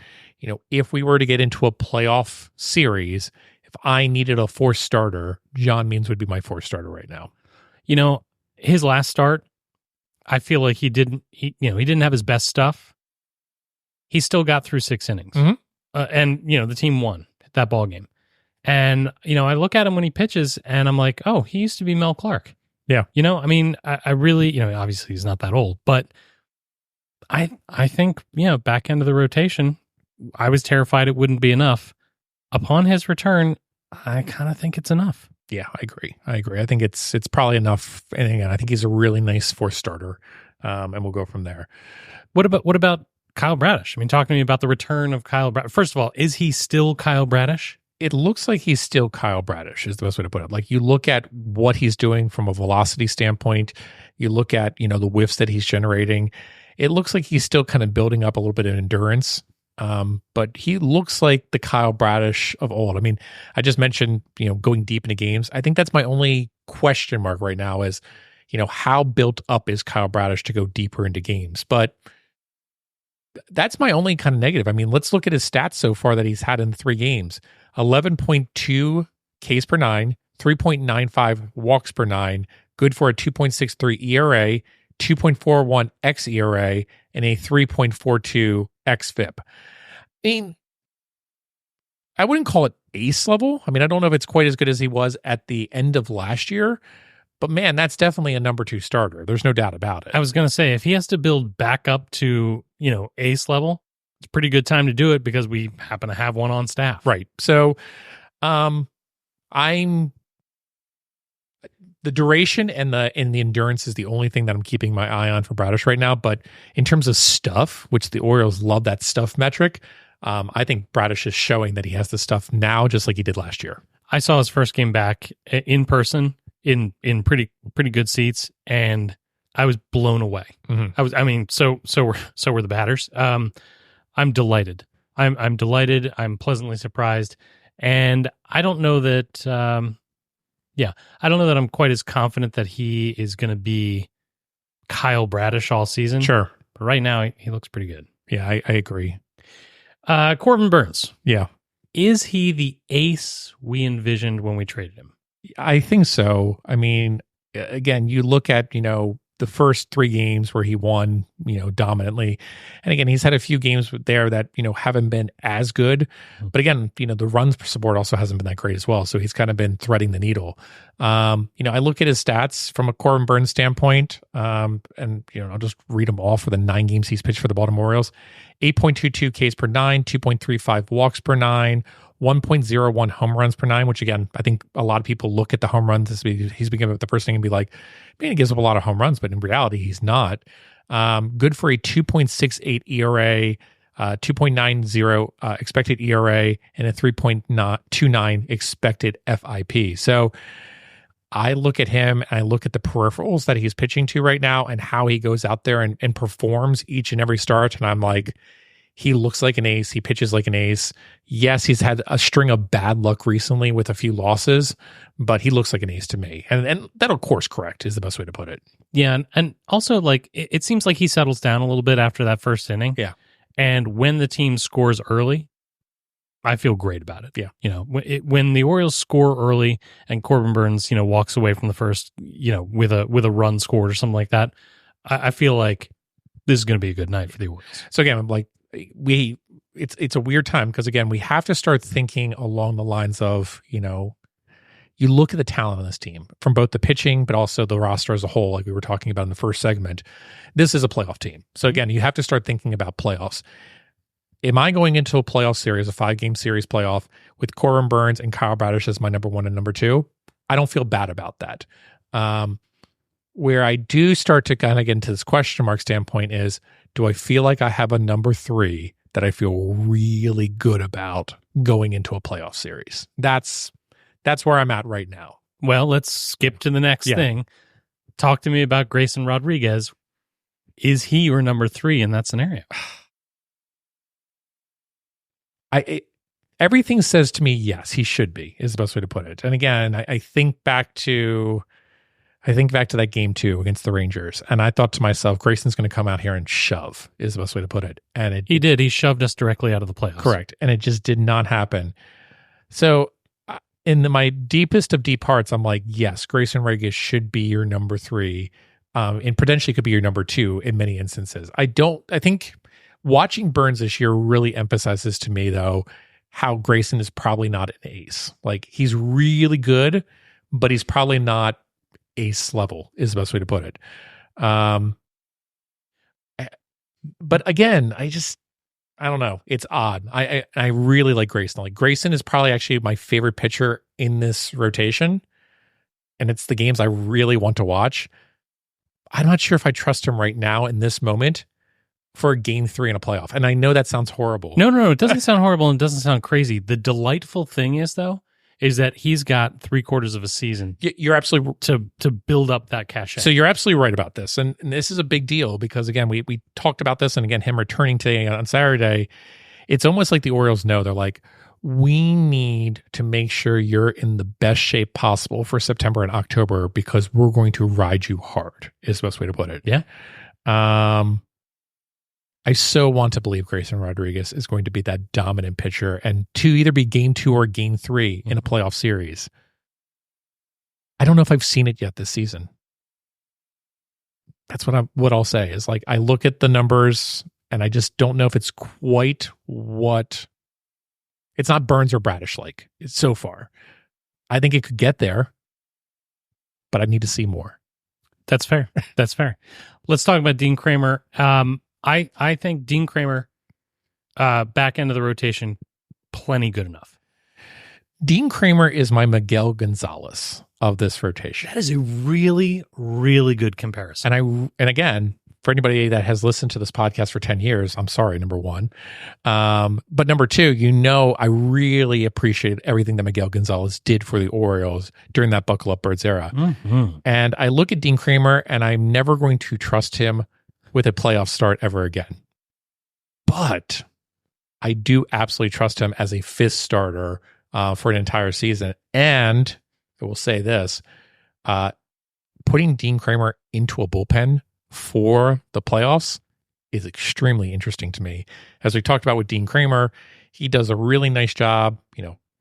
if we were to get into a playoff series, if I needed a 4th starter, John Means would be my 4th starter right now. His last start, I feel like he didn't have his best stuff. He still got through 6 innings. Mm-hmm. And the team won that ball game. And, I look at him when he pitches and I'm like, oh, he used to be Mel Clark. Yeah. I really, obviously he's not that old, but I think, back end of the rotation, I was terrified it wouldn't be enough. Upon his return, I kind of think it's enough. Yeah, I agree. I think it's probably enough. And again, I think he's a really nice 4th starter. And we'll go from there. What about Kyle Bradish? I mean, talk to me about the return of Kyle Bradish. First of all, is he still Kyle Bradish? It looks like he's still Kyle Bradish is the best way to put it. Like, you look at what he's doing from a velocity standpoint, you look at, the whiffs that he's generating. It looks like he's still kind of building up a little bit of endurance. But he looks like the Kyle Bradish of old. I mean, I just mentioned, going deep into games. I think that's my only question mark right now is, how built up is Kyle Bradish to go deeper into games? But that's my only kind of negative. I mean, let's look at his stats so far that he's had in 3 games. 11.2 Ks per 9, 3.95 walks per 9, good for a 2.63 ERA, 2.41 xERA, and a 3.42 xFIP. I mean, I wouldn't call it ace level. I mean, I don't know if it's quite as good as he was at the end of last year, but man, that's definitely a number 2 starter. There's no doubt about it. I was going to say, if he has to build back up to, ace level, it's a pretty good time to do it because we happen to have one on staff. Right. So, the duration and the endurance is the only thing that I'm keeping my eye on for Bradish right now. But in terms of stuff, which the Orioles love that stuff metric, I think Bradish is showing that he has the stuff now, just like he did last year. I saw his first game back in person in pretty good seats, and I was blown away. Mm-hmm. So were the batters. I'm delighted. I'm delighted. I'm pleasantly surprised, and I don't know that. I don't know that I'm quite as confident that he is going to be Kyle Bradish all season. Sure. But right now, he looks pretty good. Yeah, I agree. Corbin Burns. Yeah. Is he the ace we envisioned when we traded him? I think so. I mean, again, you look at, the first 3 games where he won, dominantly. And again, he's had a few games there that, haven't been as good. But again, the runs support also hasn't been that great as well. So he's kind of been threading the needle. I look at his stats from a Corbin Burns standpoint, and, I'll just read them all for the 9 games he's pitched for the Baltimore Orioles. 8.22 Ks per 9, 2.35 walks per 9, 1.01 home runs per 9, which again, I think a lot of people look at the home runs. He's beginning with the first thing and be like, man, he gives up a lot of home runs, but in reality, he's not. Good for a 2.68 ERA, 2.90 expected ERA, and a 3.29 expected FIP. So I look at him and I look at the peripherals that he's pitching to right now and how he goes out there and performs each and every start. And I'm like, he looks like an ace. He pitches like an ace. Yes, he's had a string of bad luck recently with a few losses, but he looks like an ace to me. And that'll course correct is the best way to put it. Yeah. And also, like, it seems like he settles down a little bit after that first inning. Yeah. And when the team scores early, I feel great about it. Yeah. When the Orioles score early and Corbin Burns, walks away from the first, with a run scored or something like that, I feel like this is going to be a good night for the Orioles. So again, I'm like, it's a weird time because again, we have to start thinking along the lines of, you look at the talent on this team from both the pitching, but also the roster as a whole, like we were talking about in the first segment. This is a playoff team. So again, you have to start thinking about playoffs. Am I going into a playoff series, a 5-game series playoff with Corbin Burns and Kyle Bradish as my number 1 and number 2? I don't feel bad about that. Where I do start to kind of get into this question mark standpoint is, do I feel like I have a number 3 that I feel really good about going into a playoff series? That's where I'm at right now. Well, let's skip to the next thing. Talk to me about Grayson Rodriguez. Is he your number 3 in that scenario? Everything says to me, yes, he should be, is the best way to put it. And again, I think back to that game 2 against the Rangers, and I thought to myself, Grayson's going to come out here and shove, is the best way to put it. And he did. He shoved us directly out of the playoffs. Correct. And it just did not happen. So in my deepest of deep hearts, I'm like, yes, Grayson Rodriguez should be your number 3, and potentially could be your number 2 in many instances. I think watching Burns this year really emphasizes to me, though, how Grayson is probably not an ace. Like, he's really good, but he's probably not ace level, is the best way to put it. But again, I don't know. It's odd. I really like Grayson. Like, Grayson is probably actually my favorite pitcher in this rotation, and it's the games I really want to watch. I'm not sure if I trust him right now in this moment for a game 3 in a playoff. And I know that sounds horrible. No. It doesn't sound horrible and it doesn't sound crazy. The delightful thing is, though, is that he's got 3/4 of a season. You're absolutely to build up that cachet. So you're absolutely right about this. And this is a big deal because, again, we talked about this, and again, him returning today on Saturday, it's almost like the Orioles know. They're like, we need to make sure you're in the best shape possible for September and October because we're going to ride you hard, is the best way to put it. Yeah. I so want to believe Grayson Rodriguez is going to be that dominant pitcher and to either be game 2 or game 3 in a playoff series. I don't know if I've seen it yet this season. That's what I'll say is, like, I look at the numbers and I just don't know if it's quite what it's not Burns or Bradish like so far. I think it could get there, but I need to see more. That's fair. That's fair. Let's talk about Dean Kramer. I think Dean Kramer, back end of the rotation, plenty good enough. Dean Kramer is my Miguel Gonzalez of this rotation. That is a really, really good comparison. And again, for anybody that has listened to this podcast for 10 years, I'm sorry, number 1. But number 2, I really appreciated everything that Miguel Gonzalez did for the Orioles during that Buckle Up Birds era. Mm-hmm. And I look at Dean Kramer, and I'm never going to trust him with a playoff start ever again. But I do absolutely trust him as a 5th starter for an entire season. And I will say this, putting Dean Kramer into a bullpen for the playoffs is extremely interesting to me. As we talked about with Dean Kramer, he does a really nice job,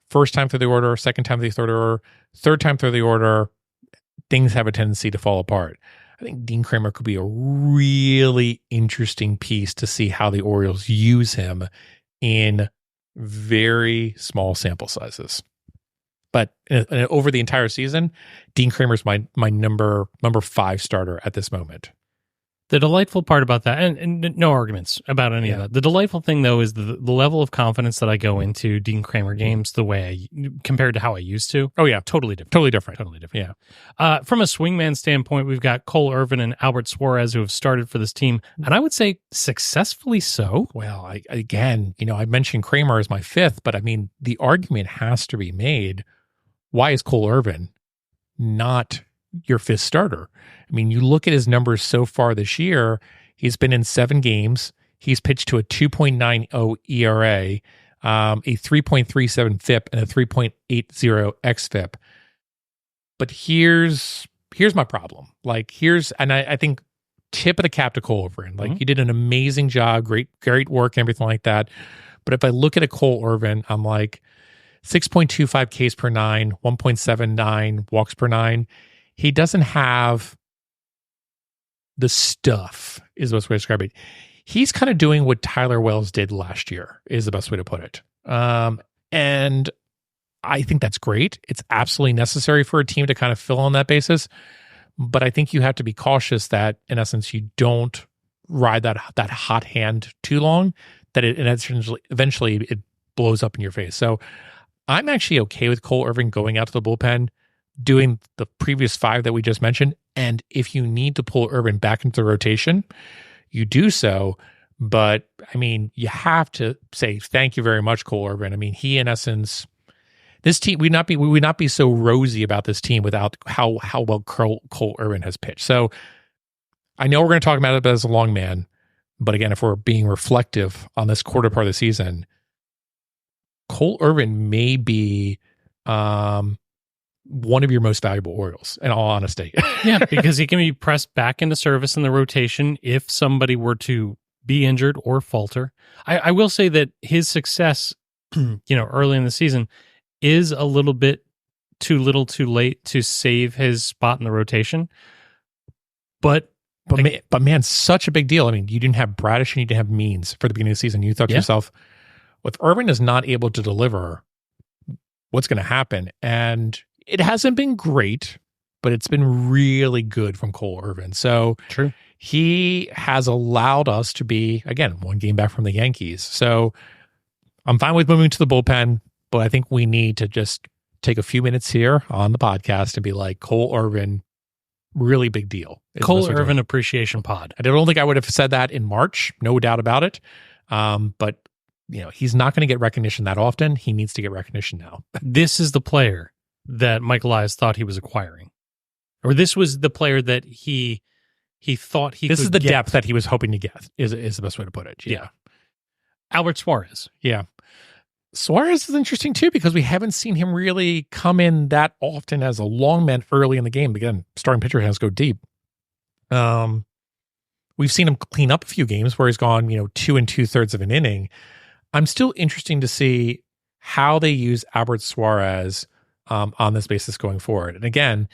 first time through the order, second time through the third order, third time through the order, things have a tendency to fall apart. I think Dean Kramer could be a really interesting piece to see how the Orioles use him in very small sample sizes. But over the entire season, Dean Kramer's my number 5 starter at this moment. The delightful part about that, and no arguments about any of that. The delightful thing, though, is the level of confidence that I go into Dean Kramer games the way compared to how I used to. Oh, yeah. Totally different. Totally different. Yeah. From a swingman standpoint, we've got Cole Irvin and Albert Suarez who have started for this team, and I would say successfully so. Well, I mentioned Kramer as my 5th, but I mean, the argument has to be made, why is Cole Irvin not your 5th starter? I mean, you look at his numbers so far this year, he's been in 7 games. He's pitched to a 2.90 ERA, a 3.37 FIP, and a 3.80 xFIP. But here's my problem. And I think tip of the cap to Cole Irvin. He did an amazing job, great work, and everything like that. But if I look at a Cole Irvin, I'm like 6.25 Ks per 9, 1.79 walks per 9. He doesn't have the stuff is the best way to describe it. He's kind of doing what Tyler Wells did last year, is the best way to put it. And I think that's great. It's absolutely necessary for a team to kind of fill on that basis. But I think you have to be cautious that, in essence, you don't ride that hot hand too long, that it eventually it blows up in your face. So I'm actually okay with Cole Irvin going out to the bullpen, doing the previous 5 that we just mentioned. And if you need to pull Irvin back into the rotation, you do so. But I mean, you have to say thank you very much, Cole Irvin. I mean, he, in essence, this team we would not be so rosy about this team without how well Cole Irvin has pitched. So I know we're going to talk about it as a long man, but again, if we're being reflective on this quarter part of the season, Cole Irvin may be one of your most valuable Orioles, in all honesty. Yeah, because he can be pressed back into service in the rotation if somebody were to be injured or falter. I will say that his success, early in the season is a little bit too little too late to save his spot in the rotation. But man, such a big deal. I mean, you didn't have Bradish and you didn't have Means for the beginning of the season. You thought to yourself, if Irvin is not able to deliver, what's going to happen? And it hasn't been great, but it's been really good from Cole Irvin. So true. He has allowed us to be, again, 1 game back from the Yankees. So I'm fine with moving to the bullpen, but I think we need to just take a few minutes here on the podcast and be like, Cole Irvin, really big deal. Cole Irvin Appreciation Pod. I don't think I would have said that in March, no doubt about it. But he's not going to get recognition that often. He needs to get recognition now. This is the player that Michael Elias thought he was acquiring, or this was the player that he thought he. This could is the get. depth that he was hoping to get. Is the best way to put it. Yeah. Albert Suarez. Yeah. Suarez is interesting too, because we haven't seen him really come in that often as a long man early in the game. Again, starting pitcher has to go deep. We've seen him clean up a few games where he's gone, 2 2/3 of an inning. I'm still interesting to see how they use Albert Suarez on this basis going forward. And again,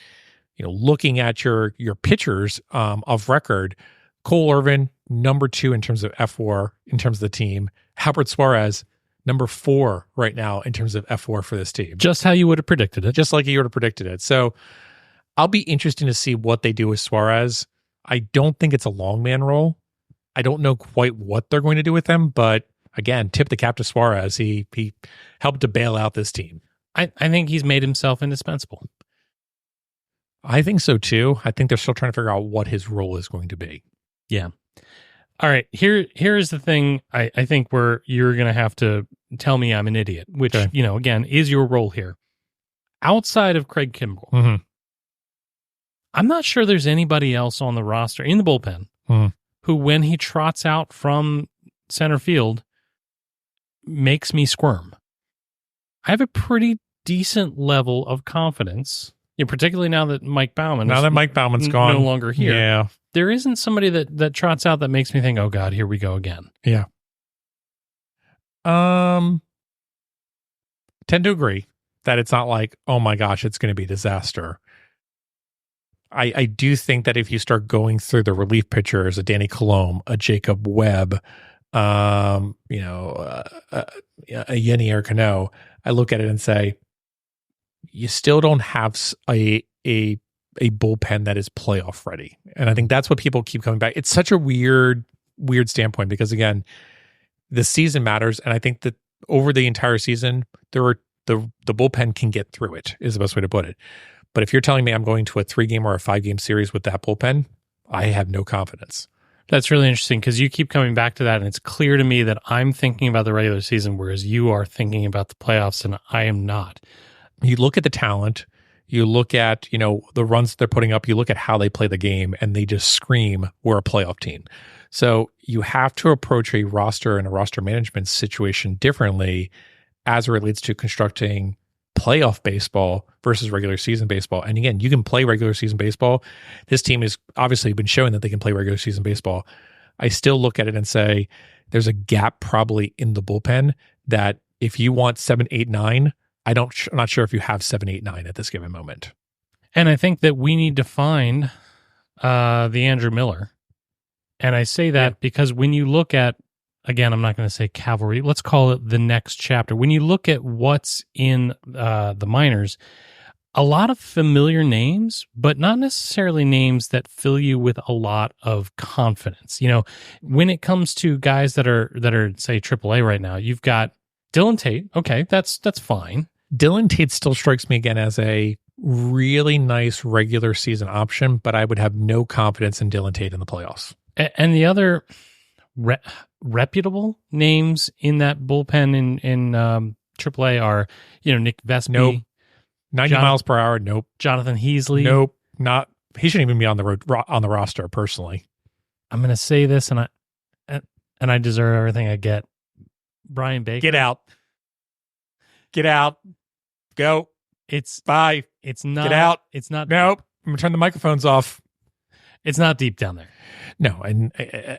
looking at your pitchers of record, Cole Irvin, number 2 in terms of F4 in terms of the team. Albert Suarez, number 4 right now in terms of F4 for this team. Just how you would have predicted it. Just like you would have predicted it. So I'll be interested to see what they do with Suarez. I don't think it's a long man role. I don't know quite what they're going to do with him, but again, tip the cap to Suarez. He helped to bail out this team. I think he's made himself indispensable. I think so too. I think they're still trying to figure out what his role is going to be. Yeah. All right. Here is the thing. I think where you're going to have to tell me I'm an idiot, which, again, is your role here. Outside of Craig Kimbrell, I'm not sure there's anybody else on the roster in the bullpen who, when he trots out from center field, makes me squirm. I have a pretty decent level of confidence, particularly now that Mike Bauman's gone, no longer here. Yeah. There isn't somebody that trots out that makes me think, oh God, here we go again. Yeah. Tend to agree that it's not like, oh my gosh, it's going to be a disaster. I do think that if you start going through the relief pitchers, a Danny Colomb, a Jacob Webb, a Yenny Ercano, I look at it and say, you still don't have a bullpen that is playoff ready. And I think that's what people keep coming back. It's such a weird standpoint because, again, the season matters. And I think that over the entire season, the bullpen can get through it, is the best way to put it. But if you're telling me I'm going to a 3-game or a 5-game series with that bullpen, I have no confidence. That's really interesting because you keep coming back to that, and it's clear to me that I'm thinking about the regular season, whereas you are thinking about the playoffs, and I am not. You look at the talent, you look at, the runs that they're putting up, you look at how they play the game, and they just scream, we're a playoff team. So you have to approach a roster and a roster management situation differently as it relates to constructing playoff baseball versus regular season baseball. And again, you can play regular season baseball. This team has obviously been showing that they can play regular season baseball. I still look at it and say there's a gap probably in the bullpen that if you want 7, 8, 9, I'm not sure if you have 7, 8, 9 at this given moment. And I think that we need to find the Andrew Miller And I say that because when you look at, again, I'm not going to say cavalry, let's call it the next chapter. When you look at what's in the minors, a lot of familiar names, but not necessarily names that fill you with a lot of confidence. You know, when it comes to guys that are say AAA right now, you've got Dylan Tate. Okay, that's fine. Dylan Tate still strikes me again as a really nice regular season option, but I would have no confidence in Dylan Tate in the playoffs. And the other reputable names in that bullpen in AAA are, you know, Nick Vespi. Nope. 90 miles per hour. Nope. Jonathan Heasley. Nope. Not. He shouldn't even be on the roster. Personally, I'm going to say this, and I deserve everything I get. Brian Baker. Get out. Get out. Go. Bye. It's not. Get out. It's not. Nope. I'm gonna turn the microphones off. It's not deep down there. No, and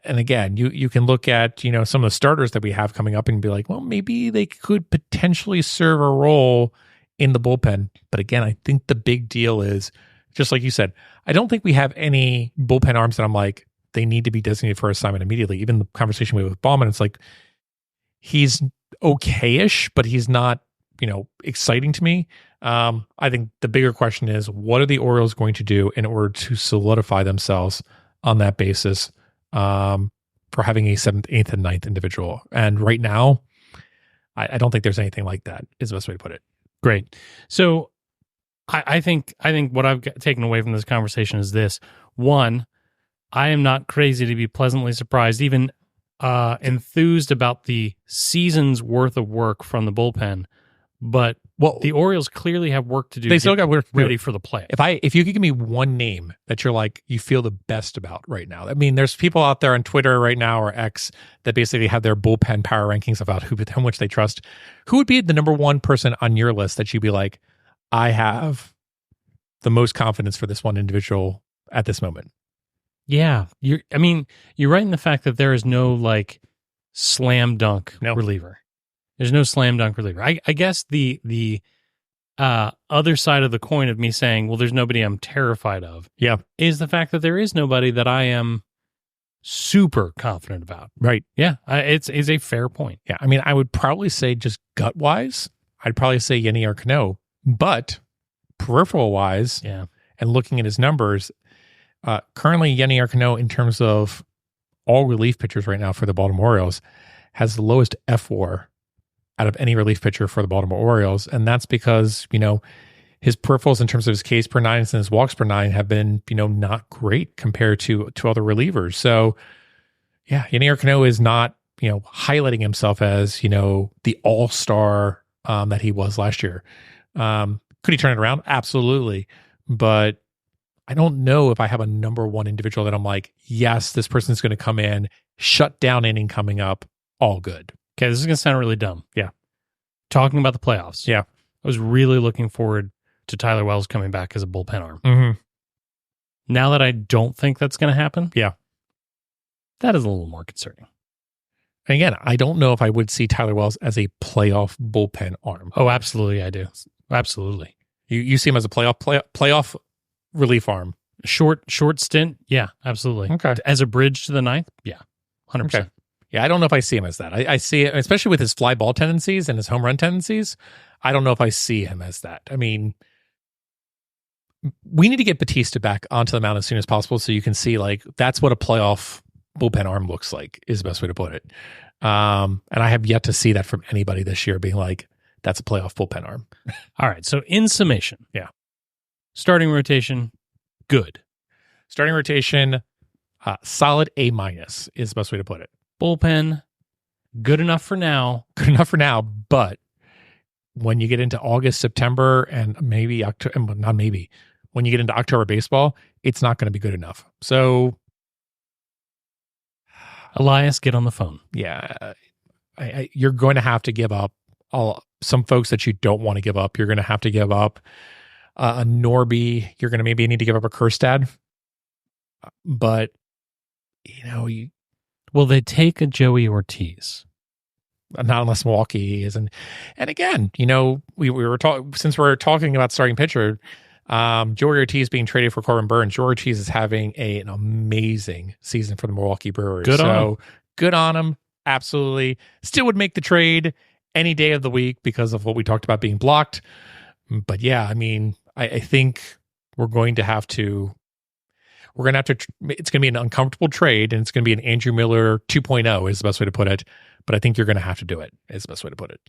again, you can look at, you know, some of the starters that we have coming up and be like, well, maybe they could potentially serve a role in the bullpen. But again, I think the big deal is, just like you said, I don't think we have any bullpen arms that I'm like, they need to be designated for assignment immediately. Even the conversation we had with Bauman, it's like, he's okay-ish, but he's not, you know, exciting to me. I think the bigger question is, what are the Orioles going to do in order to solidify themselves on that basis for having a 7th, 8th, and 9th individual? And right now, I don't think there's anything like that, is the best way to put it. Great. So I think what I've taken away from this conversation is this. One, I am not crazy to be pleasantly surprised, even enthused about the season's worth of work from the bullpen. But the Orioles clearly have work to do. They still got work to do. Ready for the play. If you could give me one name that you're like, you feel the best about right now. I mean, there's people out there on Twitter right now or X that basically have their bullpen power rankings about how much they trust. Who would be the number one person on your list that you'd be like, I have the most confidence for this one individual at this moment? Yeah. You're right in the fact that there is no like slam dunk reliever. There's no slam dunk reliever. I guess the other side of the coin of me saying, well, there's nobody I'm terrified of, is the fact that there is nobody that I am super confident about. Right. Yeah. It's a fair point. Yeah. I mean, I would probably say just gut wise, I'd probably say Yenny Arcano, but peripheral wise, and looking at his numbers, currently Yenny Arcano, in terms of all relief pitchers right now for the Baltimore Orioles, has the lowest F4 out of any relief pitcher for the Baltimore Orioles. And that's because, you know, his peripherals in terms of his Ks per nine and his walks per nine have been, you know, not great compared to other relievers. So yeah, Yenny Arcano is not, you know, highlighting himself as, you know, the all-star that he was last year. Could he turn it around? Absolutely. But I don't know if I have a number one individual that I'm like, yes, this person's going to come in, shut down inning coming up, all good. Okay, this is going to sound really dumb. Yeah. Talking about the playoffs. Yeah. I was really looking forward to Tyler Wells coming back as a bullpen arm. Mm-hmm. Now that I don't think that's going to happen, that is a little more concerning. And again, I don't know if I would see Tyler Wells as a playoff bullpen arm. Oh, absolutely, I do. Absolutely. You see him as a playoff relief arm. Short stint, yeah, absolutely. Okay. As a bridge to the ninth, 100%. Okay. Yeah, I don't know if I see him as that. I see it, especially with his fly ball tendencies and his home run tendencies. I don't know if I see him as that. I mean, we need to get Batista back onto the mound as soon as possible so you can see, like, that's what a playoff bullpen arm looks like, is the best way to put it. And I have yet to see that from anybody this year being like, that's a playoff bullpen arm. All right, so in summation, starting rotation, good. Starting rotation, solid A- is the best way to put it. Bullpen, good enough for now. Good enough for now, but when you get into August, September, and maybe October, not maybe, when you get into October baseball, it's not going to be good enough. So, Elias, get on the phone. Yeah, you're going to have to give up some folks that you don't want to give up. You're going to have to give up a Norby. You're going to maybe need to give up a Kerstad. But, you know, will they take a Joey Ortiz? Not unless Milwaukee is. And again, you know, we were talking, since we're talking about starting pitcher, Joey Ortiz being traded for Corbin Burns. Joey Ortiz is having an amazing season for the Milwaukee Brewers. Good on him. Absolutely. Still would make the trade any day of the week because of what we talked about being blocked. But yeah, I mean, I think we're going to have to, it's going to be an uncomfortable trade, and it's going to be an Andrew Miller 2.0 is the best way to put it. But I think you're going to have to do it is the best way to put it.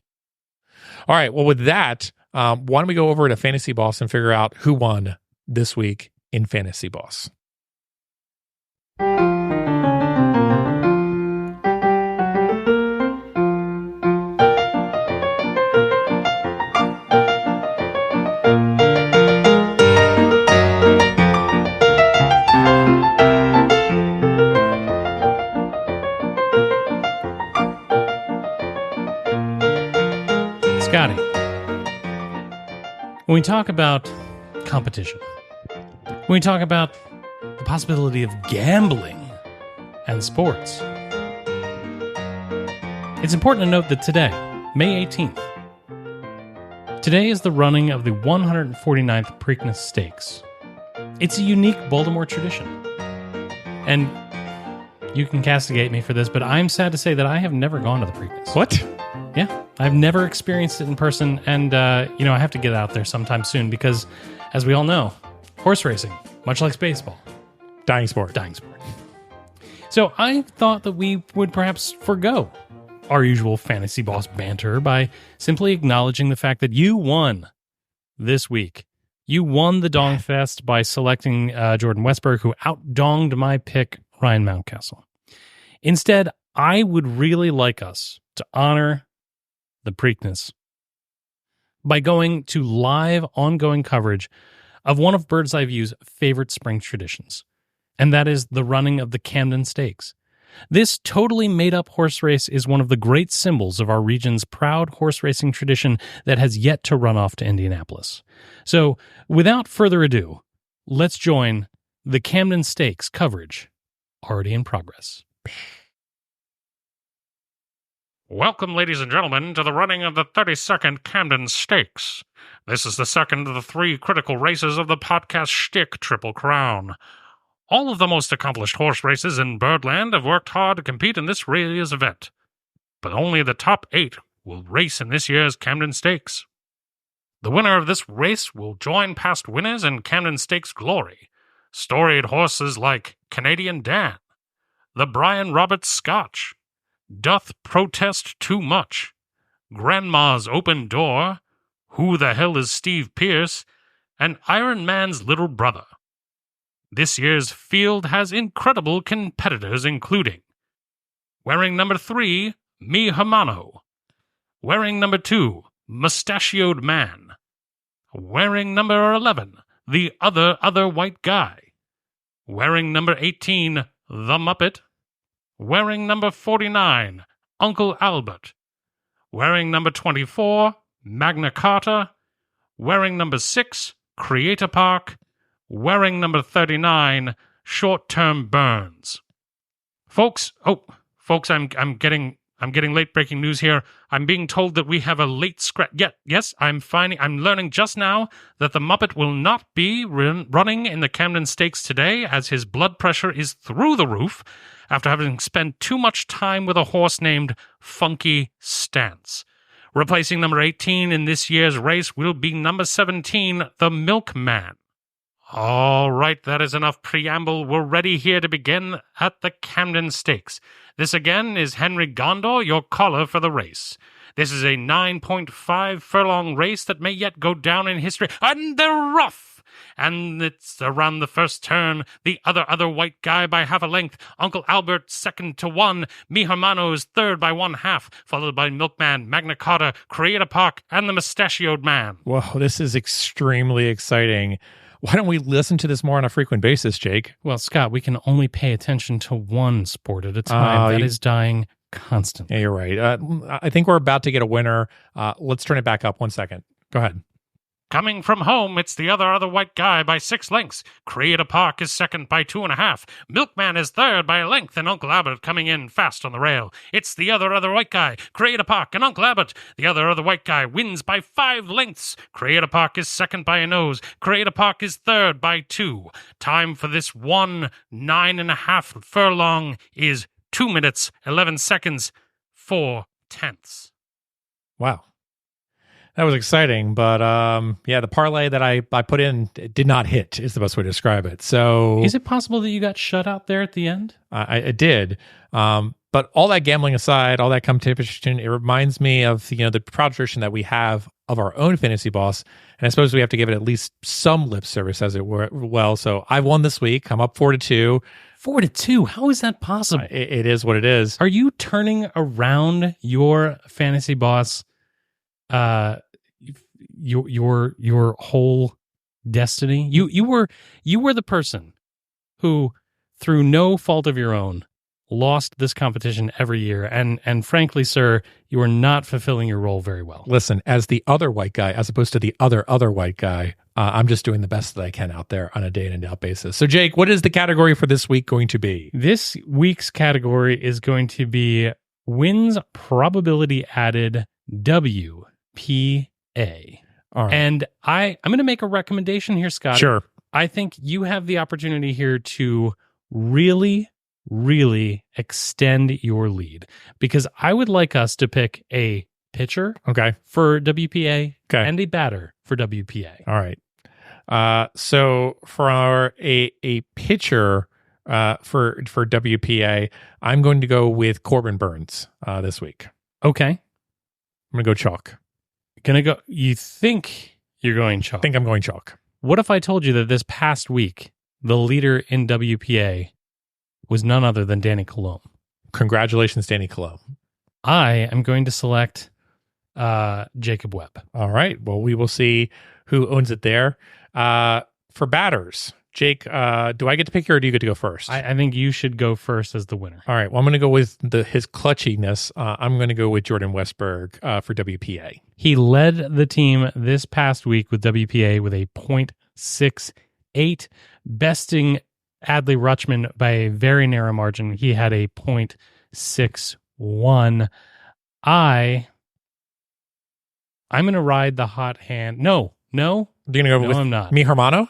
All right. Well, with that, why don't we go over to Fantasy Boss and figure out who won this week in Fantasy Boss? Scotty, when we talk about competition, when we talk about the possibility of gambling and sports, it's important to note that today, May 18th, today is the running of the 149th Preakness Stakes. It's a unique Baltimore tradition. And you can castigate me for this, but I'm sad to say that I have never gone to the Preakness. What? Yeah, I've never experienced it in person, and I have to get out there sometime soon because, as we all know, horse racing, much like baseball, Dying sport. So I thought that we would perhaps forgo our usual Fantasy Boss banter by simply acknowledging the fact that you won this week. You won the Dong Fest by selecting Jordan Westberg, who outdonged my pick, Ryan Mountcastle. Instead, I would really like us to honor the Preakness by going to live, ongoing coverage of one of Bird's Eye View's favorite spring traditions, and that is the running of the Camden Stakes. This totally made-up horse race is one of the great symbols of our region's proud horse racing tradition that has yet to run off to Indianapolis. So, without further ado, let's join the Camden Stakes coverage, already in progress. Welcome, ladies and gentlemen, to the running of the 32nd Camden Stakes. This is the second of the three critical races of the podcast shtick Triple Crown. All of the most accomplished horse races in Birdland have worked hard to compete in this year's event, but only the top 8 will race in this year's Camden Stakes. The winner of this race will join past winners in Camden Stakes glory, storied horses like Canadian Dan, the Brian Roberts Scotch, Doth Protest Too Much, Grandma's Open Door, Who the Hell is Steve Pierce, and Iron Man's Little Brother. This year's field has incredible competitors, including wearing number 3, Mi Hermano, wearing number 2, Mustachioed Man, wearing number 11, The Other White Guy, wearing number 18, The Muppet, wearing number 49, Uncle Albert, wearing number 24, Magna Carta, wearing number 6, Creator Park, wearing number 39, Short-Term Burns. Folks, I'm getting late breaking news here. I'm being told that we have a late scratch. Yes, I'm learning just now that the Muppet will not be running in the Camden Stakes today, as his blood pressure is through the roof after having spent too much time with a horse named Funky Stance. Replacing number 18 in this year's race will be number 17, the Milkman. All right, that is enough preamble. We're ready here to begin at the Camden Stakes. This again is Henry Gondor, your caller for the race. This is a 9.5 furlong race that may yet go down in history. And they're rough! And it's around the first turn. The other white guy by half a length. Uncle Albert second to 1. Mi Hermano is third by 1/2, followed by Milkman, Magna Carta, Creator Park, and the Mustachioed Man. Whoa, this is extremely exciting. Why don't we listen to this more on a frequent basis, Jake? Well, Scott, we can only pay attention to one sport at a time that is dying constantly. Yeah, you're right. I think we're about to get a winner. Let's turn it back up 1 second. Go ahead. Coming from home, it's the other white guy by 6 lengths. Creator Park is second by 2.5. Milkman is third by a length, and Uncle Abbott coming in fast on the rail. It's the other white guy, Creator Park, and Uncle Abbott. The other white guy wins by 5 lengths. Creator Park is second by a nose. Creator Park is third by 2. Time for this 9.5 furlong is 2 minutes, 11 seconds, 4 tenths. Wow. That was exciting, but the parlay that I put in did not hit is the best way to describe it. So Is it possible that you got shut out there at the end? I did. But all that gambling aside, all that competition, it reminds me of the proud tradition that we have of our own fantasy boss. And I suppose we have to give it at least some lip service as it were. Well, so I won this week. I'm up 4-2. 4-2. How is that possible? It is what it is. Are you turning around your fantasy boss? Your whole destiny. You were the person who, through no fault of your own, lost this competition every year, and frankly, sir, you are not fulfilling your role very well. Listen, as the other white guy, as opposed to the other white guy, I'm just doing the best that I can out there on a day in and out basis. So, Jake, what is the category for this week going to be? This week's category is going to be wins probability added WPA. All right. And I'm going to make a recommendation here, Scott. Sure. I think you have the opportunity here to really, really extend your lead, because I would like us to pick a pitcher Okay. for WPA Okay. and a batter for WPA. All right. So for a pitcher for WPA, I'm going to go with Corbin Burns this week. Okay. I'm going to go chalk. You think you're going chalk? I think I'm going chalk. What if I told you that this past week, the leader in WPA was none other than Danny Colomb? Congratulations, Danny Colomb. I am going to select Jacob Webb. All right. Well, we will see who owns it there. For batters, Jake, do I get to pick here or do you get to go first? I think you should go first as the winner. All right. Well, I'm going to go with his clutchiness. I'm going to go with Jordan Westberg for WPA. He led the team this past week with WPA with a .68, besting Adley Rutschman by a very narrow margin. He had a .61. I'm going to ride the hot hand. No. You're going to go with I'm not. Mi Hermano?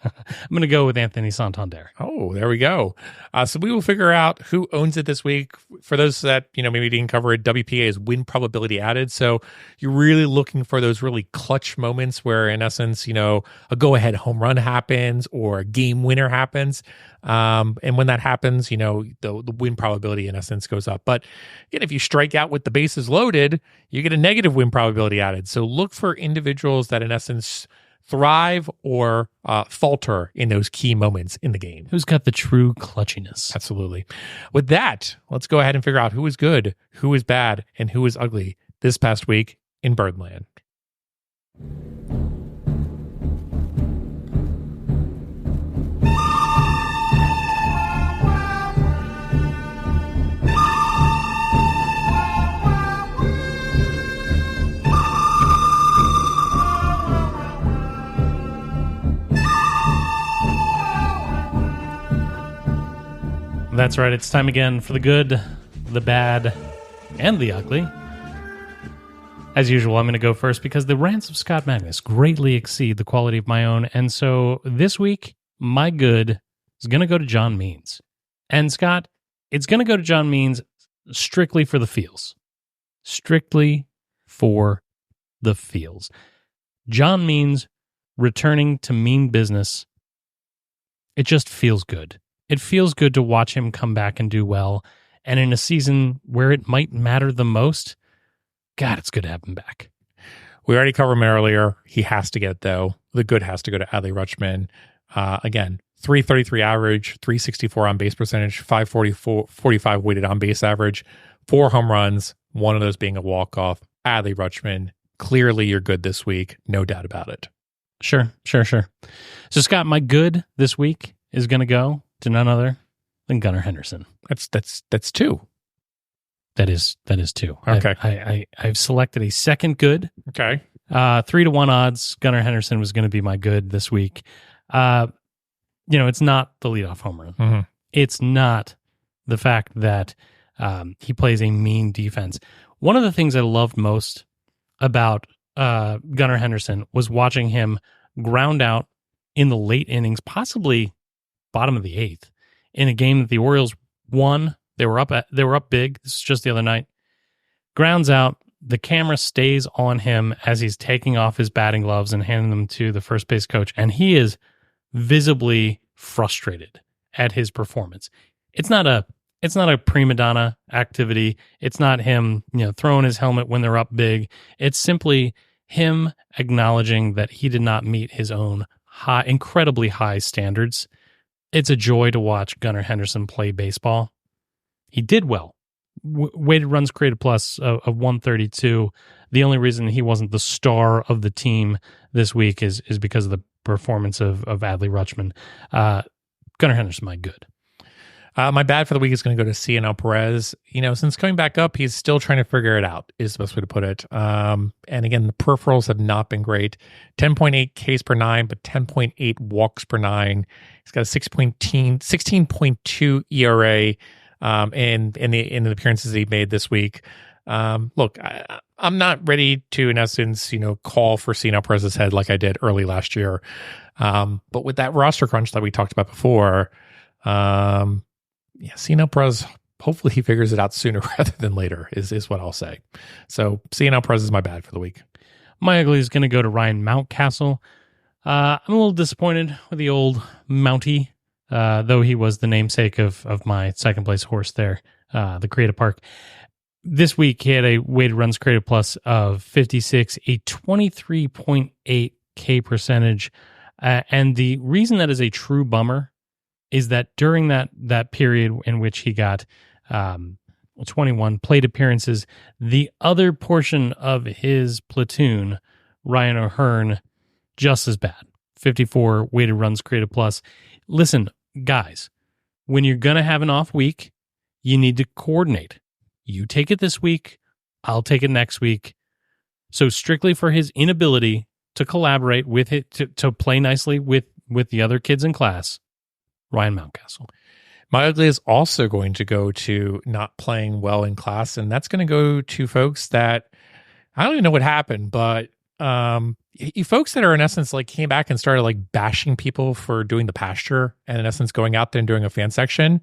I'm going to go with Anthony Santander. Oh, there we go. So we will figure out who owns it this week. For those that, maybe didn't cover it, WPA is win probability added. So you're really looking for those really clutch moments where, in essence, a go-ahead home run happens or a game winner happens. And when that happens, the win probability, in essence, goes up. But again, if you strike out with the bases loaded, you get a negative win probability added. So look for individuals that, in essence, thrive or falter in those key moments in the game. Who's got the true clutchiness? Absolutely. With that, let's go ahead and figure out who is good, who is bad, and who is ugly this past week in Birdland. That's right. It's time again for the good, the bad, and the ugly. As usual, I'm going to go first because the rants of Scott Magnus greatly exceed the quality of my own. And so this week, my good is going to go to John Means. And Scott, it's going to go to John Means strictly for the feels. Strictly for the feels. John Means returning to mean business. It just feels good. It feels good to watch him come back and do well. And in a season where it might matter the most, God, it's good to have him back. We already covered him earlier. He has to get it, though. The good has to go to Adley Rutschman. Again, 333 average, 364 on base percentage, 545 weighted on base average, 4 home runs, one of those being a walk-off. Adley Rutschman, clearly you're good this week. No doubt about it. Sure. So, Scott, my good this week is going to go to none other than Gunnar Henderson. That's 2. That is 2. Okay. I've selected a second good. Okay. 3-1 odds. Gunnar Henderson was going to be my good this week. It's not the leadoff homer. Mm-hmm. It's not the fact that he plays a mean defense. One of the things I loved most about Gunnar Henderson was watching him ground out in the late innings, possibly bottom of the 8th, in a game that the Orioles won. They were up big. This is just the other night. Grounds out. The camera stays on him as he's taking off his batting gloves and handing them to the first base coach, and he is visibly frustrated at his performance. It's not a prima donna activity. It's not him, throwing his helmet when they're up big. It's simply him acknowledging that he did not meet his own incredibly high standards. It's a joy to watch Gunnar Henderson play baseball. He did well. Weighted runs created plus of 132. The only reason he wasn't the star of the team this week is because of the performance of Adley Rutschman. Gunnar Henderson, my good. My bad for the week is going to go to CNL Perez. Since coming back up, he's still trying to figure it out, is the best way to put it. And again, the peripherals have not been great. 10.8 Ks per 9, but 10.8 walks per 9. He's got a 16.2 ERA in the appearances he made this week. Look, I'm not ready to, in essence, call for CNL Perez's head like I did early last year. But with that roster crunch that we talked about before, CNL Perez, hopefully he figures it out sooner rather than later is what I'll say. So CNL Perez is my bad for the week. My ugly is going to go to Ryan Mountcastle. I'm a little disappointed with the old Mountie, though he was the namesake of my second place horse there, the Creative Park. This week he had a weighted runs created plus of 56, a 23.8 K percentage. And the reason that is a true bummer is that during that period in which he got 21 plate appearances, the other portion of his platoon, Ryan O'Hearn, just as bad. 54 weighted runs created plus. Listen, guys, when you're going to have an off week, you need to coordinate. You take it this week, I'll take it next week. So strictly for his inability to collaborate with it, to play nicely with the other kids in class, Ryan Mountcastle. My ugly is also going to go to not playing well in class, and that's going to go to folks that, I don't even know what happened, but you folks that are in essence like came back and started like bashing people for doing the pasture and in essence going out there and doing a fan section.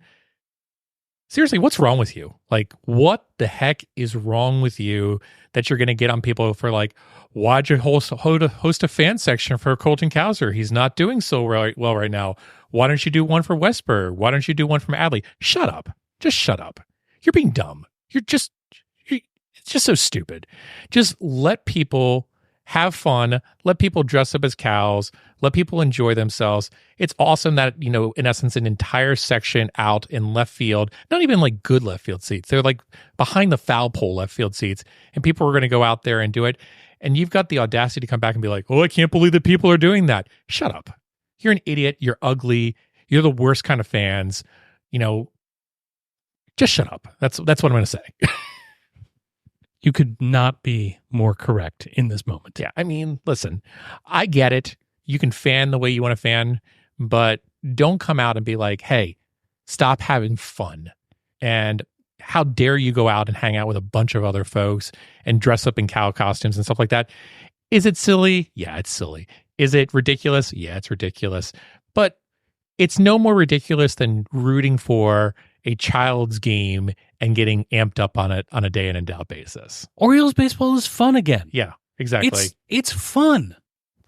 Seriously, what's wrong with you? Like, what the heck is wrong with you that you're going to get on people for like, why'd you host a fan section for Colton Cowser? He's not doing so well right now. Why don't you do one for Westberg? Why don't you do one from Adley? Shut up. Just shut up. You're being dumb. It's just so stupid. Just let people have fun. Let people dress up as cows. Let people enjoy themselves. It's awesome that, in essence, an entire section out in left field, not even like good left field seats. They're like behind the foul pole left field seats. And people are going to go out there and do it. And you've got the audacity to come back and be like, oh, I can't believe that people are doing that. Shut up. You're an idiot. You're ugly. You're the worst kind of fans. Just shut up. That's what I'm going to say. You could not be more correct in this moment. Yeah. I mean, listen, I get it. You can fan the way you want to fan, but don't come out and be like, hey, stop having fun. And how dare you go out and hang out with a bunch of other folks and dress up in cow costumes and stuff like that? Is it silly? Yeah, it's silly. Is it ridiculous? Yeah, it's ridiculous. But it's no more ridiculous than rooting for a child's game and getting amped up on it on a day in and out basis. Orioles baseball is fun again. Yeah, exactly. It's fun.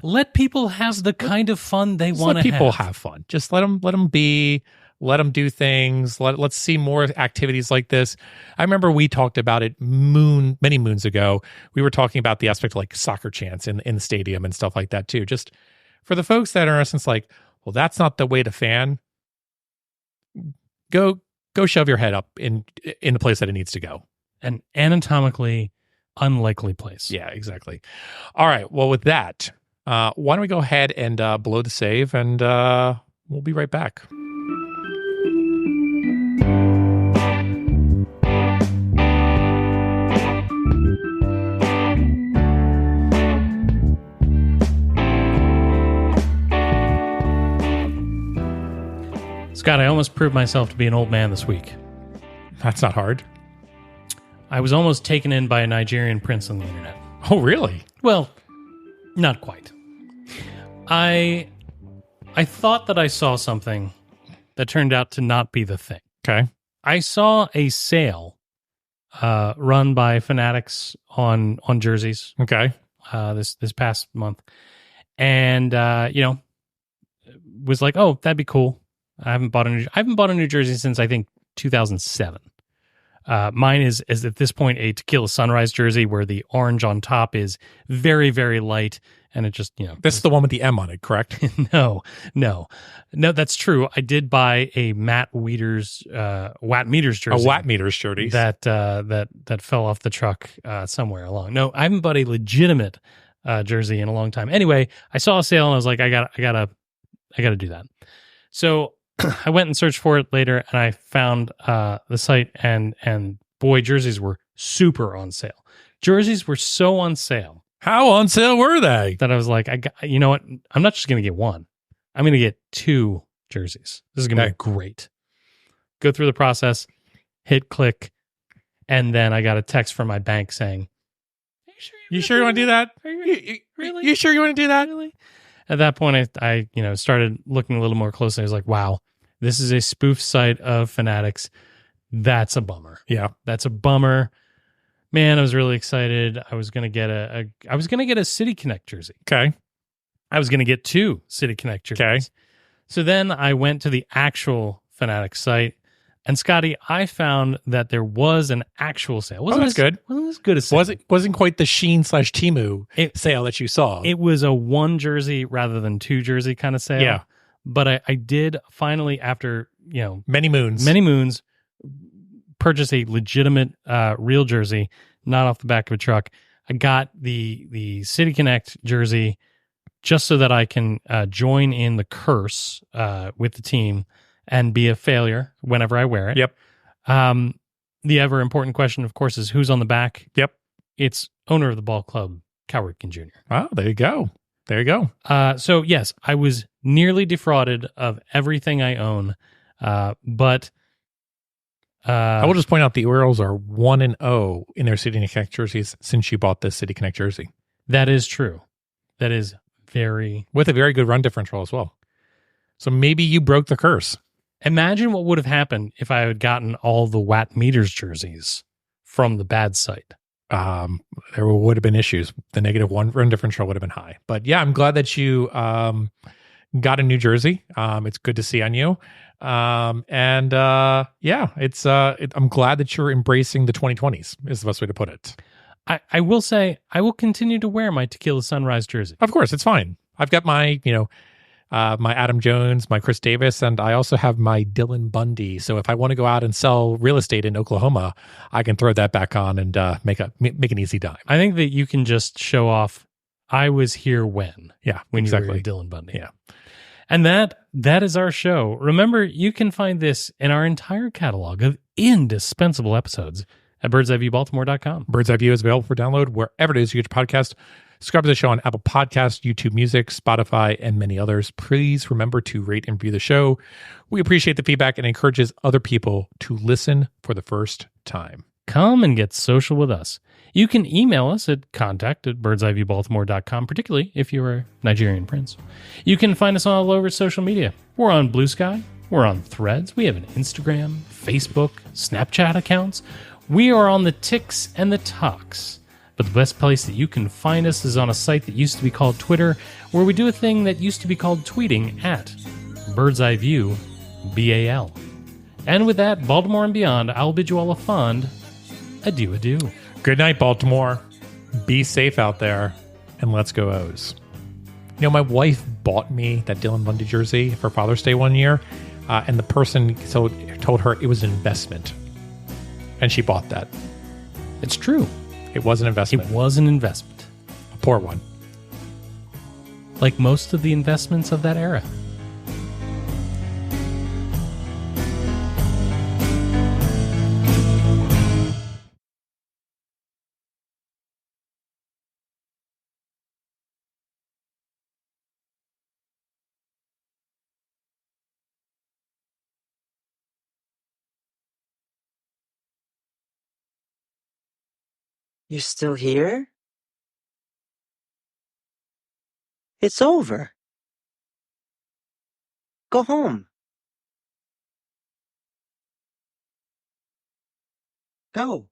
Let people have the kind of fun they want to have. Let people have fun. Just let them be. Let them do things. Let's see more activities like this. I remember we talked about it many moons ago. We were talking about the aspect of like soccer chants in the stadium and stuff like that too. Just for the folks that are in essence like, well, that's not the way to fan. Go shove your head up in the place that it needs to go. An anatomically unlikely place. Yeah, exactly. All right. Well, with that, why don't we go ahead and blow the save, and we'll be right back. Scott, I almost proved myself to be an old man this week. That's not hard. I was almost taken in by a Nigerian prince on the internet. Oh, really? Well, not quite. I thought that I saw something that turned out to not be the thing. Okay. I saw a sale run by Fanatics on jerseys Okay. this past month, and was like, oh, that'd be cool. I haven't bought a New Jersey since I think 2007. Mine is at this point a Tequila Sunrise jersey where the orange on top is very, very light, and it just This is the one with the M on it, correct? no, that's true. I did buy a Watt Meters jersey. A Watt Meters jersey that fell off the truck somewhere along. No, I haven't bought a legitimate jersey in a long time. Anyway, I saw a sale and I was like, I gotta do that. So I went and searched for it later, and I found the site, and boy, jerseys were super on sale. Jerseys were so on sale. How on sale were they? That I was like, you know what? I'm not just going to get one. I'm going to get 2 jerseys. This is going to be great. Go through the process, hit click, and then I got a text from my bank saying, You sure you want to do that? Really? You sure you want to do that? Really? At that point, I started looking a little more closely. I was like, wow, this is a spoof site of Fanatics. That's a bummer. Yeah. That's a bummer. Man, I was really excited. I was gonna get a City Connect jersey. Okay. I was gonna get 2 City Connect jerseys. Okay. So then I went to the actual Fanatics site, and Scotty, I found that there was an actual sale. That's good. Wasn't as good as sale. Wasn't quite the Shein/Temu sale that you saw. It was a 1 jersey rather than 2 jersey kind of sale. Yeah. But I did finally, after many moons, purchase a legitimate real jersey, not off the back of a truck. I got the City Connect jersey just so that I can join in the curse with the team and be a failure whenever I wear it. Yep. The ever important question, of course, is who's on the back. Yep. It's owner of the ball club, Cal Ripken Jr. Oh, there you go. There you go. So yes, I was nearly defrauded of everything I own, but I will just point out the Orioles are 1-0 in their City Connect jerseys since you bought this City Connect jersey. That is true. That is with a very good run differential as well. So maybe you broke the curse. Imagine what would have happened if I had gotten all the Watt Meters jerseys from the bad site. There would have been issues. The -1 run differential would have been high. But yeah, I'm glad that you got a new jersey. It's good to see on you. I'm glad that you're embracing the 2020s is the best way to put it. I will say I will continue to wear my Tequila Sunrise jersey. Of course, it's fine. I've got my, my Adam Jones, my Chris Davis, and I also have my Dylan Bundy. So if I want to go out and sell real estate in Oklahoma, I can throw that back on and make an easy dime. I think that you can just show off, I was here when. Yeah, when exactly. you were Dylan Bundy. Yeah. And that is our show. Remember, you can find this in our entire catalog of indispensable episodes at birdseyeviewbaltimore.com. Bird's Eye View is available for download wherever it is you get your podcast. Subscribe to the show on Apple Podcasts, YouTube Music, Spotify, and many others. Please remember to rate and review the show. We appreciate the feedback and encourages other people to listen for the first time. Come and get social with us. You can email us at contact@birdseyeviewbaltimore.com, particularly if you're a Nigerian prince. You can find us all over social media. We're on Blue Sky. We're on Threads. We have an Instagram, Facebook, Snapchat accounts. We are on the Ticks and the Talks. But the best place that you can find us is on a site that used to be called Twitter, where we do a thing that used to be called tweeting at Bird's Eye View, BAL. And with that, Baltimore and beyond, I'll bid you all a fond adieu. Good night, Baltimore. Be safe out there, and let's go O's. My wife bought me that Dylan Bundy jersey for Father's Day one year, and the person told her it was an investment, and she bought that. It's true. It was an investment. It was an investment. A poor one. Like most of the investments of that era. You're still here? It's over. Go home. Go.